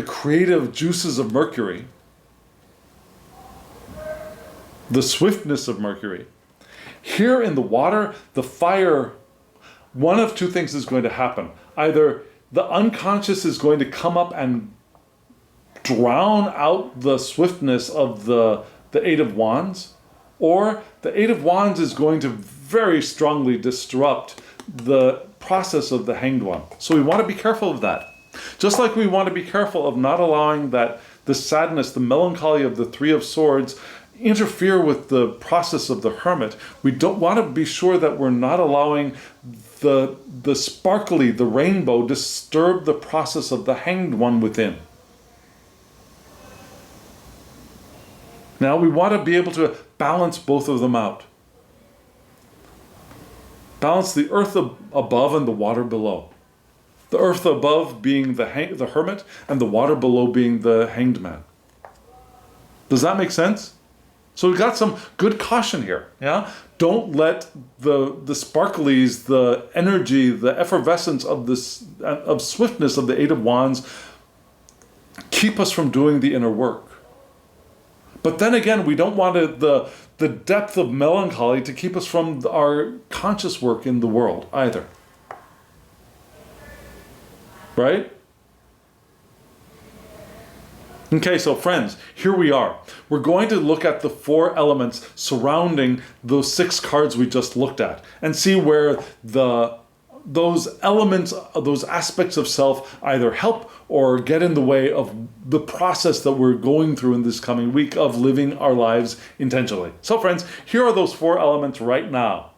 creative juices of Mercury, the swiftness of Mercury. Here in the water, the fire, one of two things is going to happen. Either the unconscious is going to come up and drown out the swiftness of the Eight of Wands, or the Eight of Wands is going to very strongly disrupt the process of the hanged one. So we want to be careful of that. Just like we want to be careful of not allowing that the sadness, the melancholy of the Three of Swords interfere with the process of the hermit, we don't want to be sure that we're not allowing the sparkly, the rainbow, disturb the process of the hanged one within. Now we want to be able to balance both of them out. Balance the earth above and the water below. The earth above being the hermit, and the water below being the hanged man. Does that make sense? So we've got some good caution here. Yeah, don't let the sparklies, the energy, the effervescence of swiftness of the Eight of Wands keep us from doing the inner work. But then again, we don't want the depth of melancholy to keep us from our conscious work in the world either. Right? Okay, so friends, here we are. We're going to look at the 4 elements surrounding those 6 cards we just looked at and see where those elements, those aspects of self either help or get in the way of the process that we're going through in this coming week of living our lives intentionally. So friends, here are those 4 elements right now.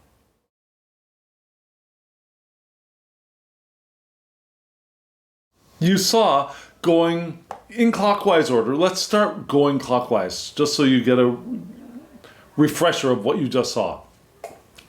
You saw going in clockwise order. Let's start going clockwise, just so you get a refresher of what you just saw.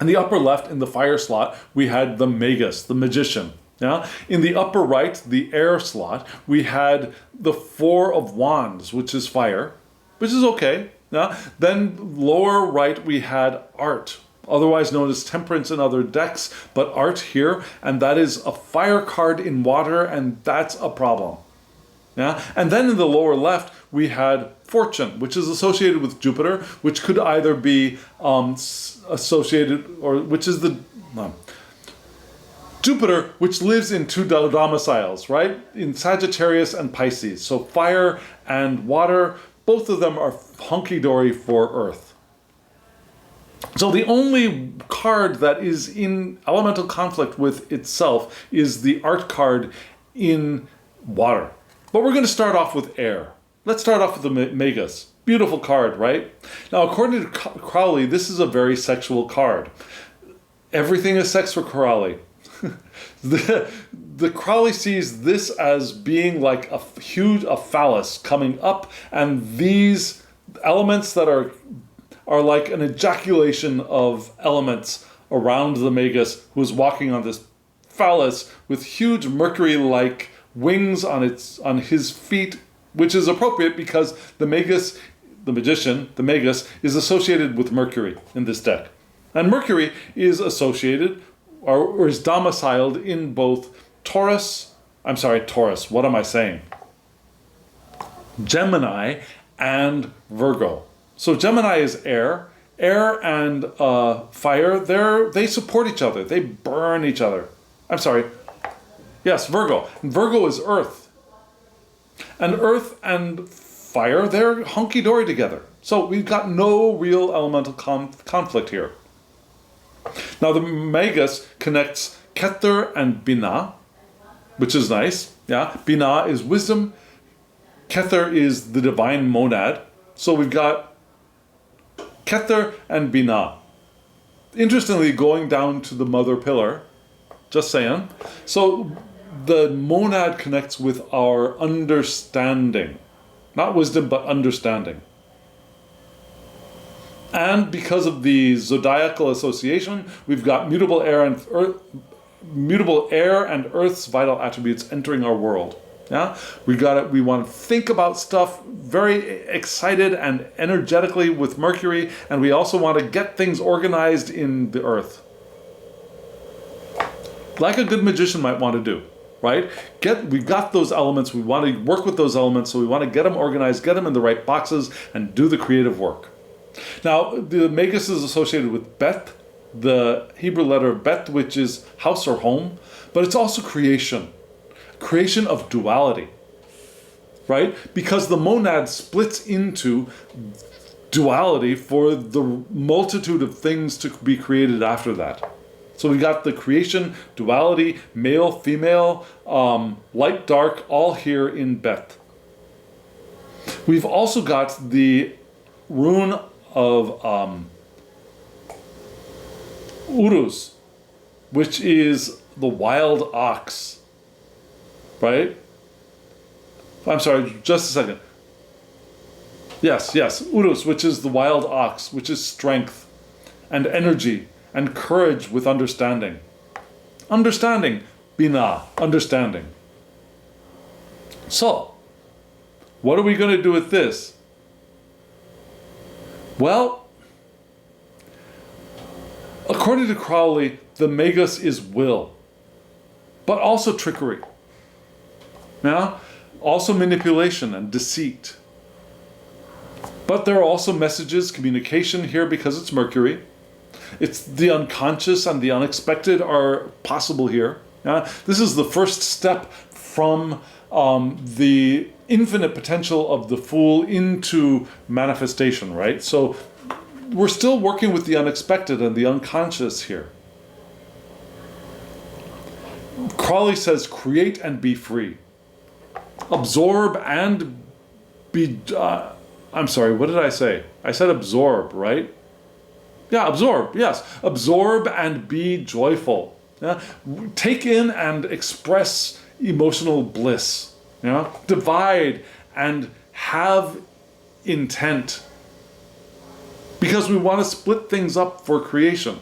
In the upper left, in the fire slot, we had the Magus, the magician. Yeah? In the upper right, the air slot, we had the 4 of Wands, which is fire, which is okay. Yeah? Then lower right, we had art, otherwise known as temperance in other decks, but art here, and that is a fire card in water, and that's a problem. Yeah? And then in the lower left, we had fortune, which is associated with Jupiter, which could either be associated, or which is the Jupiter, which lives in 2 domiciles, right? In Sagittarius and Pisces. So fire and water, both of them are hunky-dory for Earth. So the only card that is in elemental conflict with itself is the art card in water. But we're going to start off with air. Let's start off with the Magus. Beautiful card, right? Now, according to Crowley, this is a very sexual card. Everything is sex for Crowley. The Crowley sees this as being like a phallus coming up, and these elements that are like an ejaculation of elements around the Magus, who is walking on this phallus with huge Mercury-like wings on his feet, which is appropriate because the Magus, the magician, the Magus, is associated with Mercury in this deck. And Mercury is associated or is domiciled in both Taurus, what am I saying? Gemini and Virgo. So Gemini is air. Air and fire, they support each other. They burn each other. Yes, Virgo. And Virgo is earth. And earth and fire, they're hunky-dory together. So we've got no real elemental conflict here. Now the Magus connects Kether and Binah, which is nice. Yeah, Binah is wisdom. Kether is the divine monad. So we've got Kether and Binah. Interestingly, going down to the mother pillar, just saying. So the monad connects with our understanding. Not wisdom, but understanding. And because of the zodiacal association, we've got mutable air and earth's vital attributes entering our world. Yeah, we want to think about stuff very excited and energetically with Mercury, and we also want to get things organized in the earth, like a good magician might want to do, right? We've got those elements. We want to work with those elements, so we want to get them organized, get them in the right boxes, and do the creative work. Now, the Magus is associated with Beth, the Hebrew letter Bet, which is house or home, but it's also creation of duality, right? Because the monad splits into duality for the multitude of things to be created after that. So we got the creation, duality, male, female, light, dark, all here in Beth. We've also got the rune of Uruz, which is the wild ox, right? I'm sorry, just a second. Yes, Uruz, which is the wild ox, which is strength and energy and courage with understanding. Understanding, Binah, understanding. So, what are we going to do with this? Well, according to Crowley, the Magus is will, but also trickery. Yeah? Also manipulation and deceit. But there are also messages, communication here because it's Mercury. It's the unconscious and the unexpected are possible here. Yeah? This is the first step from the infinite potential of the Fool into manifestation, right? So we're still working with the unexpected and the unconscious here. Crowley says, create and be free. Absorb and be... I'm sorry, what did I say? I said absorb, right? Yeah, absorb, yes. Absorb and be joyful. Yeah? Take in and express emotional bliss. Yeah? Divide and have intent. Because we want to split things up for creation,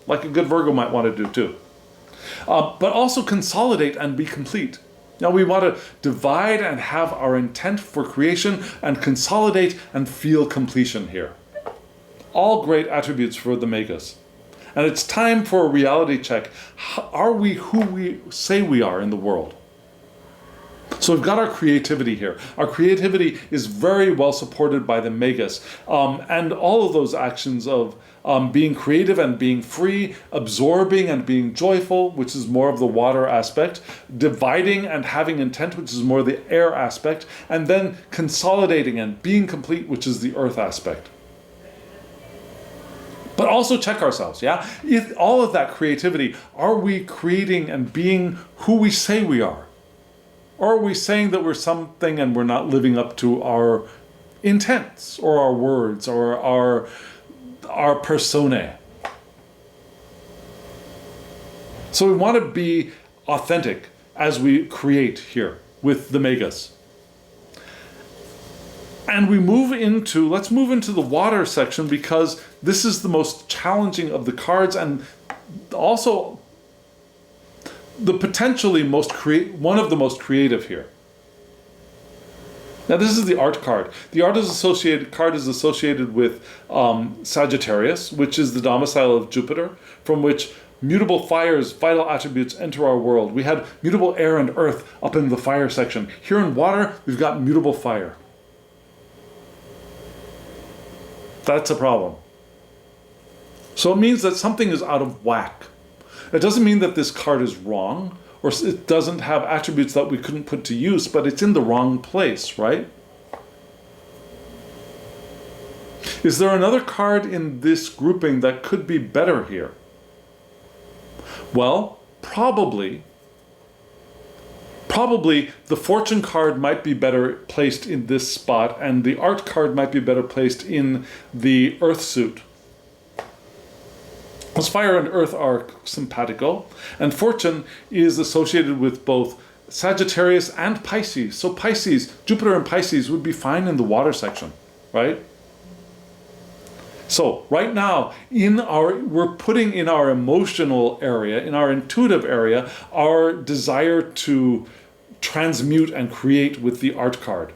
like a good Virgo might want to do too. But also consolidate and be complete. Now we want to divide and have our intent for creation and consolidate and feel completion here. All great attributes for the Magus. And it's time for a reality check. Are we who we say we are in the world? So we've got our creativity here. Our creativity is very well supported by the Magus. And all of those actions of being creative and being free, absorbing and being joyful, which is more of the water aspect, dividing and having intent, which is more the air aspect, and then consolidating and being complete, which is the earth aspect. But also check ourselves, yeah? If all of that creativity, are we creating and being who we say we are? Or are we saying that we're something and we're not living up to our intents or our words or our personae? So we want to be authentic as we create here with the megas. And let's move into the water section, because this is the most challenging of the cards and also the potentially one of the most creative here. Now this is the art card. The card is associated with Sagittarius, which is the domicile of Jupiter, from which mutable fire's vital attributes enter our world. We had mutable air and earth up in the fire section. Here in water, we've got mutable fire. That's a problem. So it means that something is out of whack. It doesn't mean that this card is wrong, or it doesn't have attributes that we couldn't put to use, but it's in the wrong place, right? Is there another card in this grouping that could be better here? Well, probably the fortune card might be better placed in this spot, and the art card might be better placed in the earth suit. As fire and earth are simpatico, and fortune is associated with both Sagittarius and Pisces. So Pisces, Jupiter and Pisces would be fine in the water section, right? So right now, we're putting in our emotional area, in our intuitive area, our desire to transmute and create with the art card.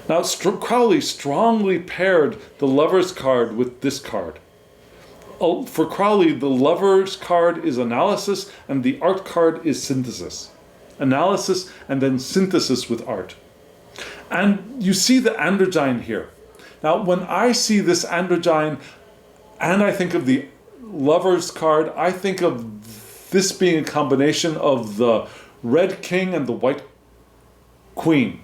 Now, Crowley strongly paired the Lover's card with this card. For Crowley, the Lover's card is analysis and the art card is synthesis. Analysis and then synthesis with art. And you see the androgyne here. Now, when I see this androgyne and I think of the Lover's card, I think of this being a combination of the red king and the white queen,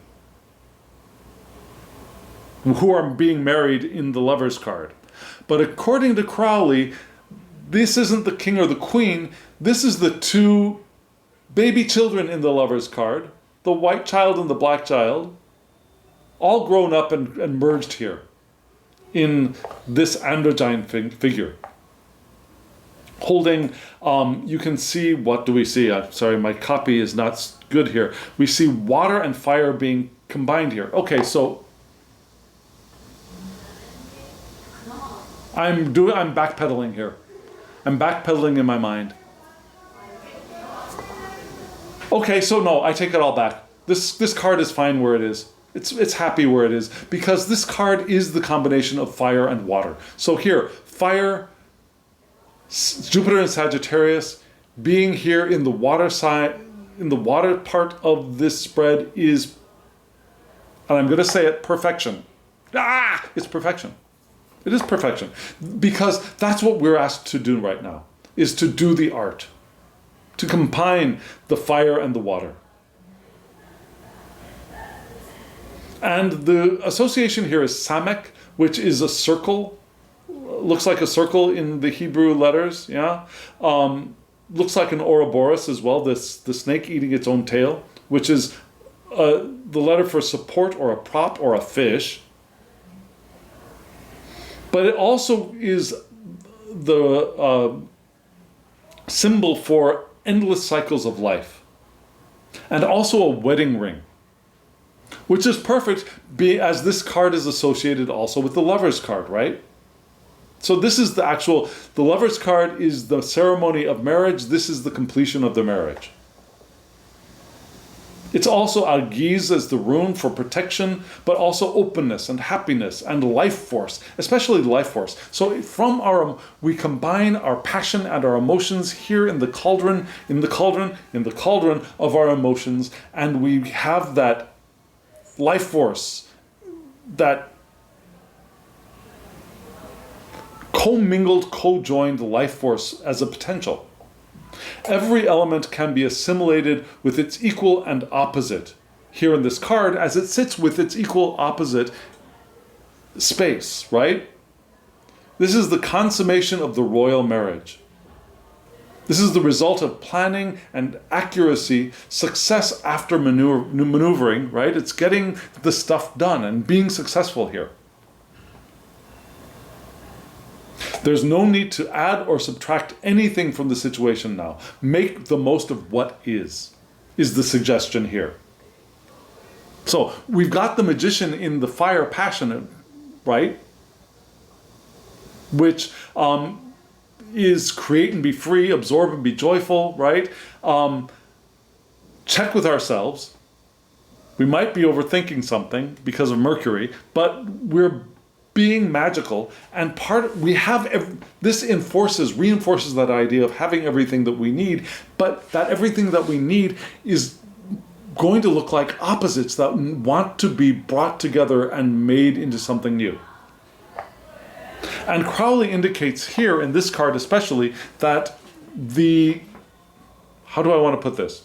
who are being married in the Lover's card. But according to Crowley, this isn't the king or the queen, this is the two baby children in the Lover's card, the white child and the black child, all grown up and merged here in this androgyne figure. Holding, you can see, what do we see? Sorry, my copy is not good here. We see water and fire being combined here. Okay, so I'm backpedaling here. I'm backpedaling in my mind. Okay, so no, I take it all back. This card is fine where it is. It's happy where it is, because this card is the combination of fire and water. So here, fire, Jupiter and Sagittarius, being here in the water side, in the water part of this spread is, and I'm going to say it, perfection. It's perfection. It is perfection, because that's what we're asked to do right now, is to do the art, to combine the fire and the water. And the association here is Samek, which is a circle, looks like a circle in the Hebrew letters, yeah? Looks like an Ouroboros as well, the snake eating its own tail, which is the letter for support or a prop or a fish. But it also is the symbol for endless cycles of life. And also a wedding ring, which is perfect, as this card is associated also with the Lover's card, right? So this is the Lover's card is the ceremony of marriage. This is the completion of the marriage. It's also Argiz as the rune for protection, but also openness and happiness and life force, especially life force. So we combine our passion and our emotions here in the cauldron of our emotions, and we have that life force, that commingled, co-joined life force as a potential. Every element can be assimilated with its equal and opposite here in this card, as it sits with its equal opposite space, right? This is the consummation of the royal marriage. This is the result of planning and accuracy, success after maneuvering, right? It's getting the stuff done and being successful here. There's no need to add or subtract anything from the situation now. Make the most of what is the suggestion here. So we've got the magician in the fire passionate, right? Which is create and be free, absorb and be joyful, right? Check with ourselves. We might be overthinking something because of Mercury, but we're being magical, and this reinforces that idea of having everything that we need, but that everything that we need is going to look like opposites that want to be brought together and made into something new. And Crowley indicates here, in this card especially, that how do I want to put this?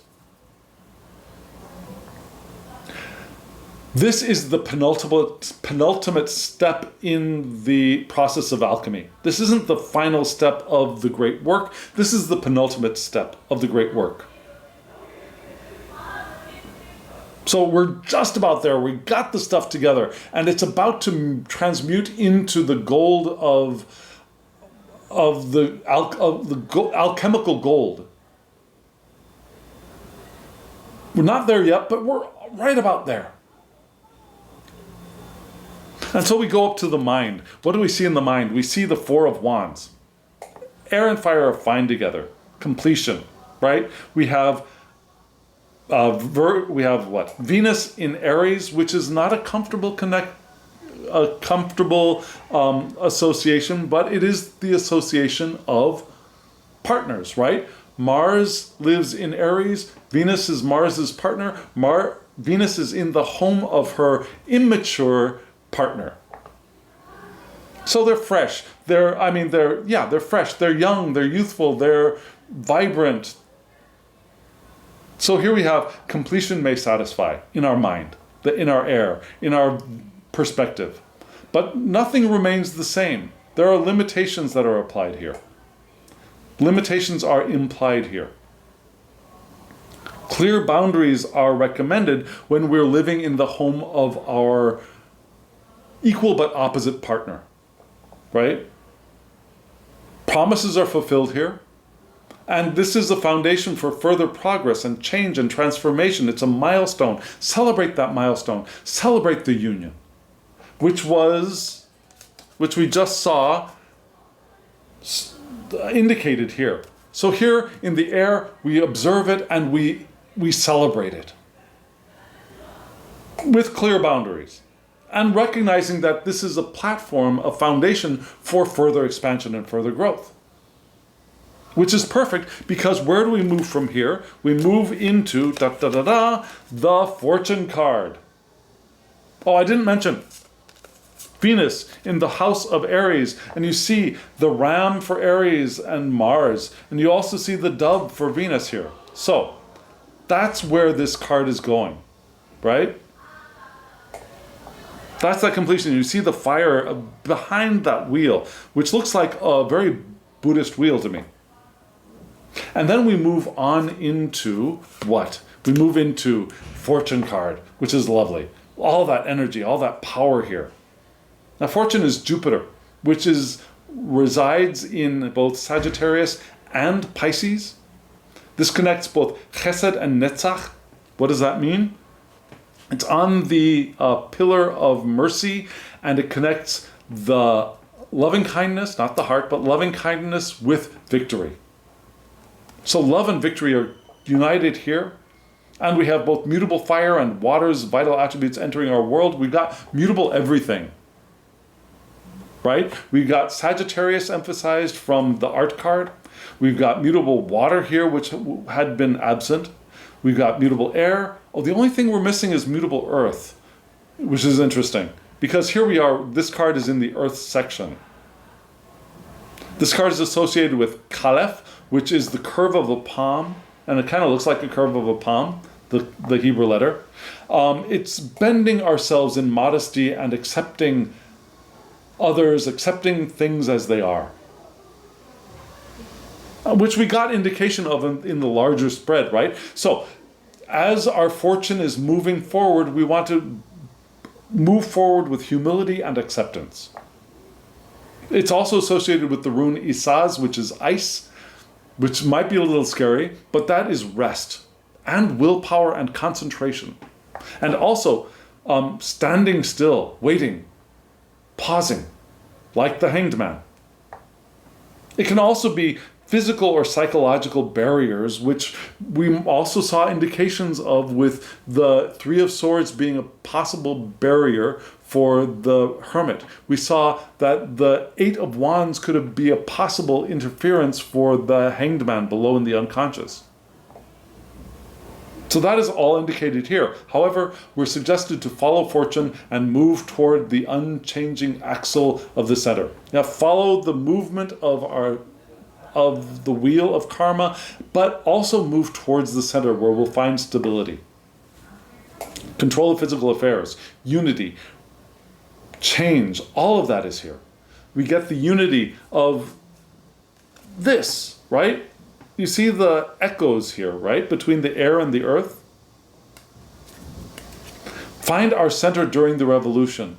This is the penultimate step in the process of alchemy. This isn't the final step of the great work. This is the penultimate step of the great work. So we're just about there. We got the stuff together, and it's about to transmute into the gold of the alchemical gold. We're not there yet, but we're right about there. And so we go up to the mind. What do we see in the mind? We see the Four of Wands. Air and fire are fine together. Completion, right? We have what? Venus in Aries, which is not a comfortable association, but it is the association of partners, right? Mars lives in Aries. Venus is Mars's partner. Venus is in the home of her immature partner. So they're fresh. They're fresh. They're young. They're youthful. They're vibrant. So here we have completion may satisfy in our mind, in our air, in our perspective. But nothing remains the same. There are limitations that are applied here. Limitations are implied here. Clear boundaries are recommended when we're living in the home of our equal but opposite partner, right? Promises are fulfilled here. And this is the foundation for further progress and change and transformation. It's a milestone. Celebrate that milestone. Celebrate the union, which we just saw indicated here. So here in the air, we observe it and we celebrate it with clear boundaries, and recognizing that this is a platform, a foundation for further expansion and further growth. Which is perfect, because where do we move from here? We move into the fortune card. Oh, I didn't mention Venus in the house of Aries, and you see the ram for Aries and Mars, and you also see the dove for Venus here. So that's where this card is going, right? That's that completion. You see the fire behind that wheel, which looks like a very Buddhist wheel to me. And then we move on into what? We move into fortune card, which is lovely. All that energy, all that power here. Now fortune is Jupiter, which resides in both Sagittarius and Pisces. This connects both Chesed and Netzach. What does that mean? It's on the pillar of mercy, and it connects the loving kindness, not the heart, but loving kindness with victory. So love and victory are united here. And we have both mutable fire and water's vital attributes entering our world. We've got mutable everything, right? We've got Sagittarius emphasized from the art card. We've got mutable water here, which had been absent. We've got mutable air. Oh, the only thing we're missing is mutable earth, which is interesting. Because here we are, this card is in the earth section. This card is associated with Kalef, which is the curve of a palm, and it kind of looks like a curve of a palm, the Hebrew letter. It's bending ourselves in modesty and accepting others, accepting things as they are. Which we got indication of in the larger spread, right? So, as our fortune is moving forward, we want to move forward with humility and acceptance. It's also associated with the rune Isaz, which is ice, which might be a little scary, but that is rest and willpower and concentration. And also standing still, waiting, pausing, like the hanged man. It can also be physical or psychological barriers, which we also saw indications of with the Three of Swords being a possible barrier for the Hermit. We saw that the Eight of Wands could be a possible interference for the Hanged Man below in the unconscious. So that is all indicated here. However, we're suggested to follow fortune and move toward the unchanging axle of the center. Now follow the movement of the wheel of karma, but also move towards the center where we'll find stability. Control of physical affairs, unity, change, all of that is here. We get the unity of this, right? You see the echoes here, right? Between the air and the earth. Find our center during the revolution.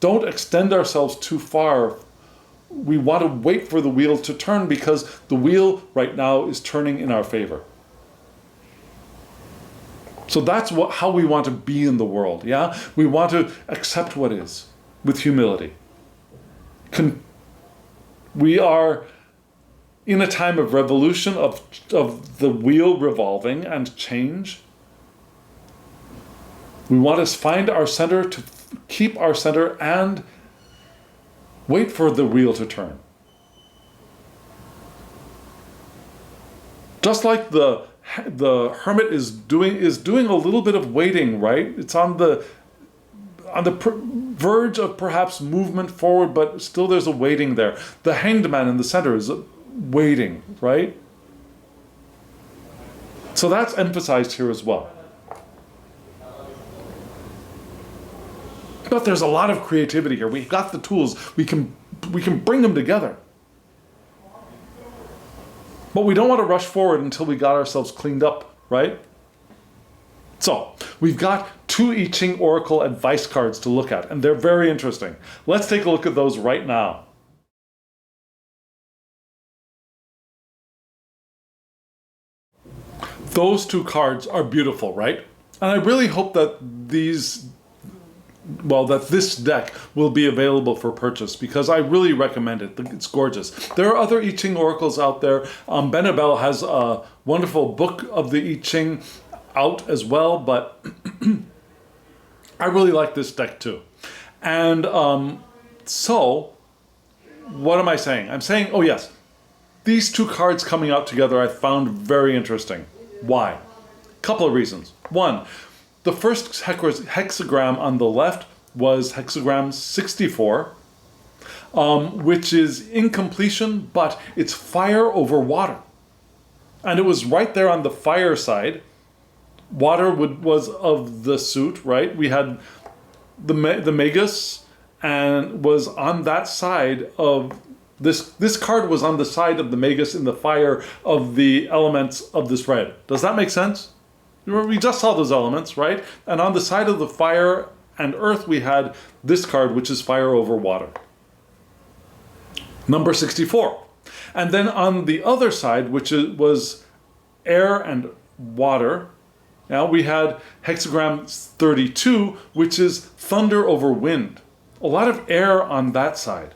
Don't extend ourselves too far. We want to wait for the wheel to turn because the wheel right now is turning in our favor. So that's how we want to be in the world, yeah? We want to accept what is with humility. We are in a time of revolution, of the wheel revolving and change. We want to find our center, to keep our center, and wait for the wheel to turn. Just like the hermit is doing a little bit of waiting, right? It's on the verge of perhaps movement forward, but still there's a waiting there. The hanged man in the center is waiting, right? So that's emphasized here as well. But there's a lot of creativity here. We've got the tools. We can bring them together. But we don't want to rush forward until we got ourselves cleaned up, right? So, we've got two I-Ching Oracle advice cards to look at, and they're very interesting. Let's take a look at those right now. Those two cards are beautiful, right? And I really hope that this deck will be available for purchase because I really recommend it. It's gorgeous. There are other I-Ching oracles out there. Benabel has a wonderful book of the I-Ching out as well, but I really like this deck too. And so, what am I saying? I'm saying, oh yes, these two cards coming out together I found very interesting. Why? Couple of reasons. One, the first hexagram on the left was hexagram 64, which is incompletion, but it's fire over water. And it was right there on the fire side. Water was of the suit, right? We had the Magus and was on that side of this card was on the side of the Magus in the fire of the elements of this red. Does that make sense? We just saw those elements, right? And on the side of the fire and earth, we had this card, which is fire over water. Number 64. And then on the other side, which was air and water, now we had hexagram 32, which is thunder over wind. A lot of air on that side.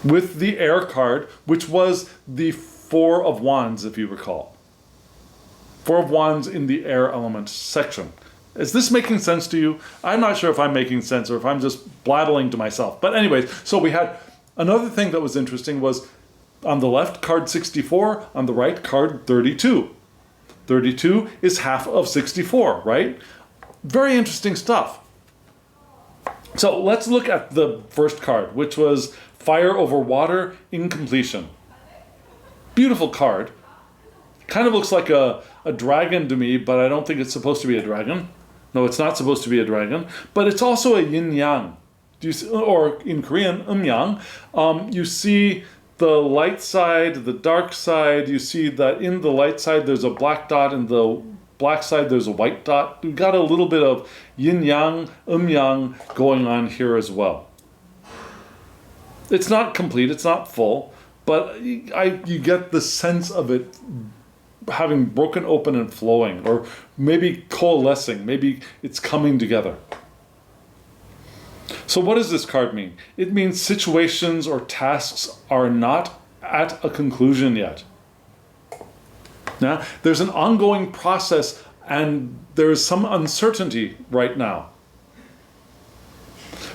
With the air card, which was the Four of Wands, if you recall. Four of Wands in the air element section. Is this making sense to you? I'm not sure if I'm making sense or if I'm just blabbling to myself. But anyways, so we had another thing that was interesting was on the left, card 64, on the right, card 32. 32 is half of 64, right? Very interesting stuff. So let's look at the first card, which was Fire Over Water, Incompletion. Beautiful card. Kind of looks like a dragon to me, but I don't think it's supposed to be a dragon. No, it's not supposed to be a dragon. But it's also a yin-yang. Do you see, or in Korean, Yang, you see the light side, the dark side. You see that in the light side there's a black dot, in the black side there's a white dot. We've got a little bit of yin-yang, yang going on here as well. It's not complete, it's not full, but you get the sense of it having broken open and flowing, or maybe coalescing, maybe it's coming together. So what does this card mean? It means situations or tasks are not at a conclusion yet. Now, there's an ongoing process and there's some uncertainty right now.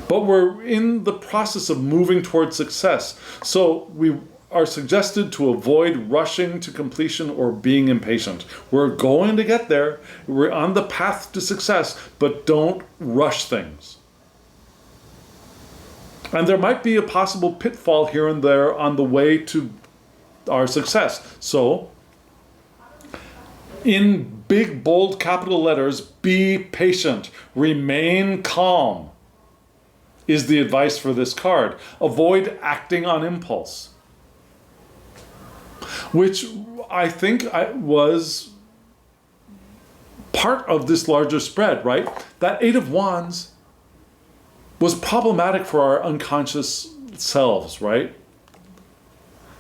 But we're in the process of moving towards success. So we are suggested to avoid rushing to completion or being impatient. We're going to get there. We're on the path to success, but don't rush things. And there might be a possible pitfall here and there on the way to our success. So, in big, bold, capital letters, be patient, remain calm, is the advice for this card. Avoid acting on impulse. Which I think was part of this larger spread, right? That Eight of Wands was problematic for our unconscious selves, right?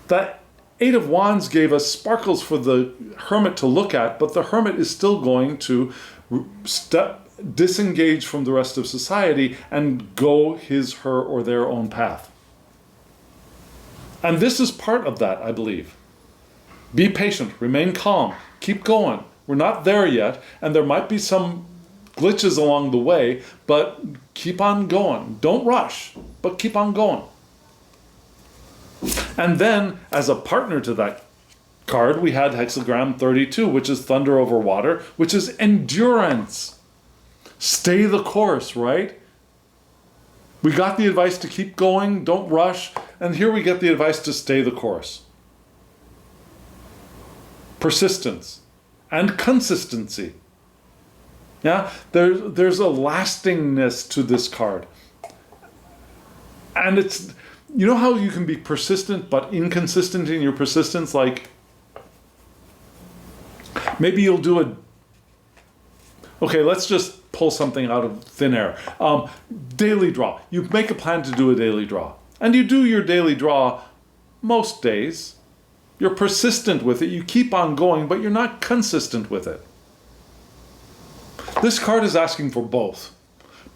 That Eight of Wands gave us sparkles for the Hermit to look at, but the Hermit is still going to disengage from the rest of society and go his, her, or their own path. And this is part of that, I believe. Be patient, remain calm, keep going. We're not there yet, and there might be some glitches along the way, but keep on going. Don't rush, but keep on going. And then, as a partner to that card, we had hexagram 32, which is thunder over water, which is endurance. Stay the course, right? We got the advice to keep going, don't rush, and here we get the advice to stay the course. Persistence and consistency. Yeah, there's a lastingness to this card. And it's, you know how you can be persistent but inconsistent in your persistence? Like, maybe you'll do okay, let's just pull something out of thin air. Daily draw. You make a plan to do a daily draw. And you do your daily draw most days. You're persistent with it. You keep on going, but you're not consistent with it. This card is asking for both.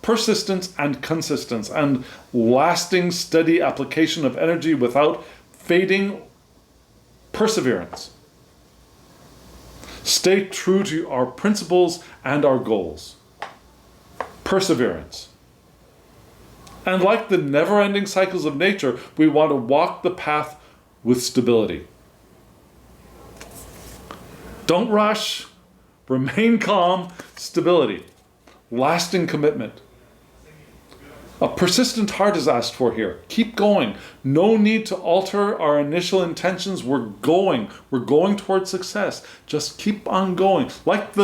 Persistence and consistency, and lasting, steady application of energy without fading perseverance. Stay true to our principles and our goals. Perseverance. And like the never-ending cycles of nature, we want to walk the path with stability. Don't rush, remain calm, stability, lasting commitment. A persistent heart is asked for here. Keep going. No need to alter our initial intentions. We're going towards success. Just keep on going. Like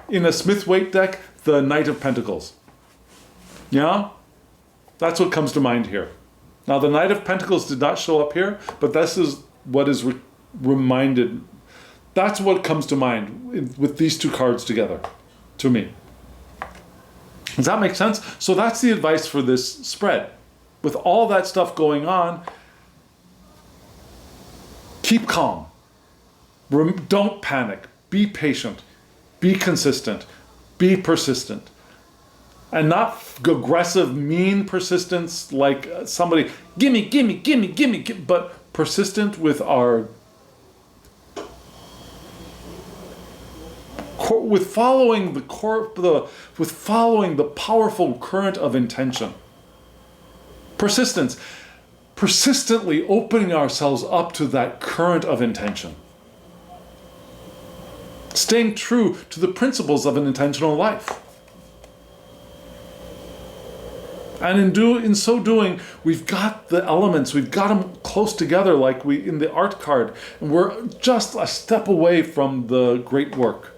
in a Smith-Waite deck, the Knight of Pentacles. Yeah? That's what comes to mind here. Now, the Knight of Pentacles did not show up here, but this is what is reminded. That's what comes to mind with these two cards together, to me. Does that make sense? So that's the advice for this spread. With all that stuff going on, keep calm. Don't panic. Be patient. Be consistent. Be persistent. And not aggressive, mean persistence like somebody, gimme, but persistent with following the powerful current of intention. Persistence. Persistently opening ourselves up to that current of intention. Staying true to the principles of an intentional life. And in so doing, we've got the elements, we've got them close together like in the art card, and we're just a step away from the great work.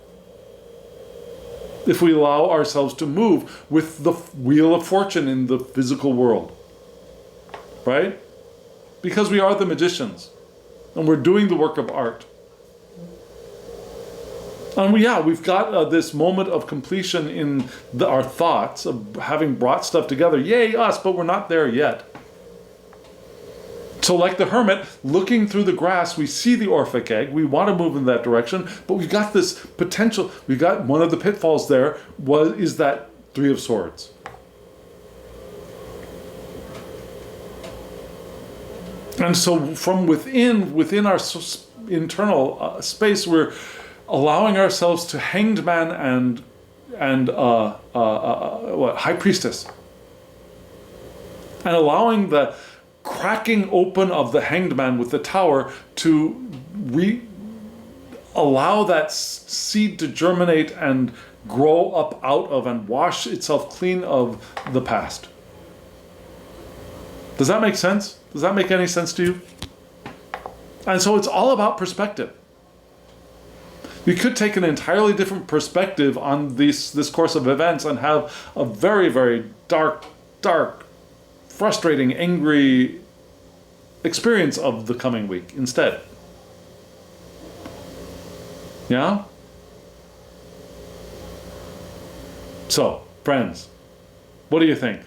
if we allow ourselves to move with the wheel of fortune in the physical world. Right? Because we are the magicians, and we're doing the work of art. And we've got this moment of completion in our thoughts of having brought stuff together. Yay, us, but we're not there yet. So like the hermit, looking through the grass, we see the Orphic egg. We want to move in that direction, but we've got this potential. We've got one of the pitfalls there is that Three of Swords. And so from within our internal space, we're allowing ourselves to Hanged Man and High Priestess, and allowing the cracking open of the Hanged Man with the Tower to allow that seed to germinate and grow up out of and wash itself clean of the past. Does that make sense? Does that make any sense to you? And so it's all about perspective. You could take an entirely different perspective on this course of events and have a very, very dark, frustrating, angry experience of the coming week instead. Yeah? So, friends, what do you think?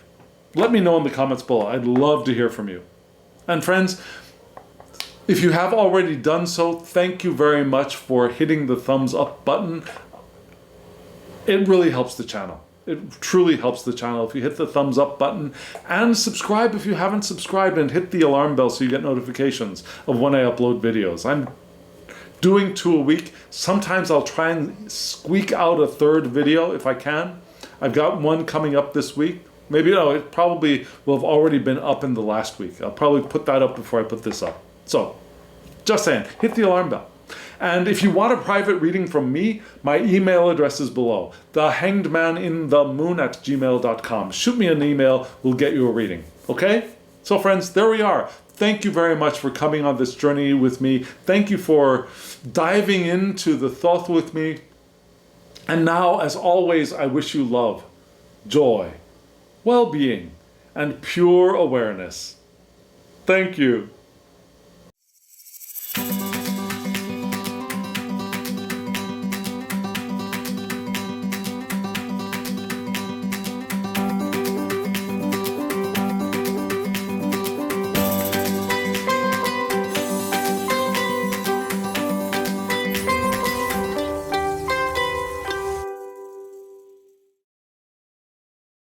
Let me know in the comments below. I'd love to hear from you. And friends, if you have already done so, thank you very much for hitting the thumbs up button. It really helps the channel. It truly helps the channel if you hit the thumbs up button, and subscribe if you haven't subscribed, and hit the alarm bell so you get notifications of when I upload videos. I'm doing 2 a week. Sometimes I'll try and squeak out a 3rd video if I can. I've got one coming up this week. Maybe it probably will have already been up in the last week. I'll probably put that up before I put this up. So, just saying, hit the alarm bell. And if you want a private reading from me, my email address is below. thehangedmaninthemoon@gmail.com. Shoot me an email, we'll get you a reading. Okay? So friends, there we are. Thank you very much for coming on this journey with me. Thank you for diving into the Thoth with me. And now, as always, I wish you love, joy, well-being, and pure awareness. Thank you.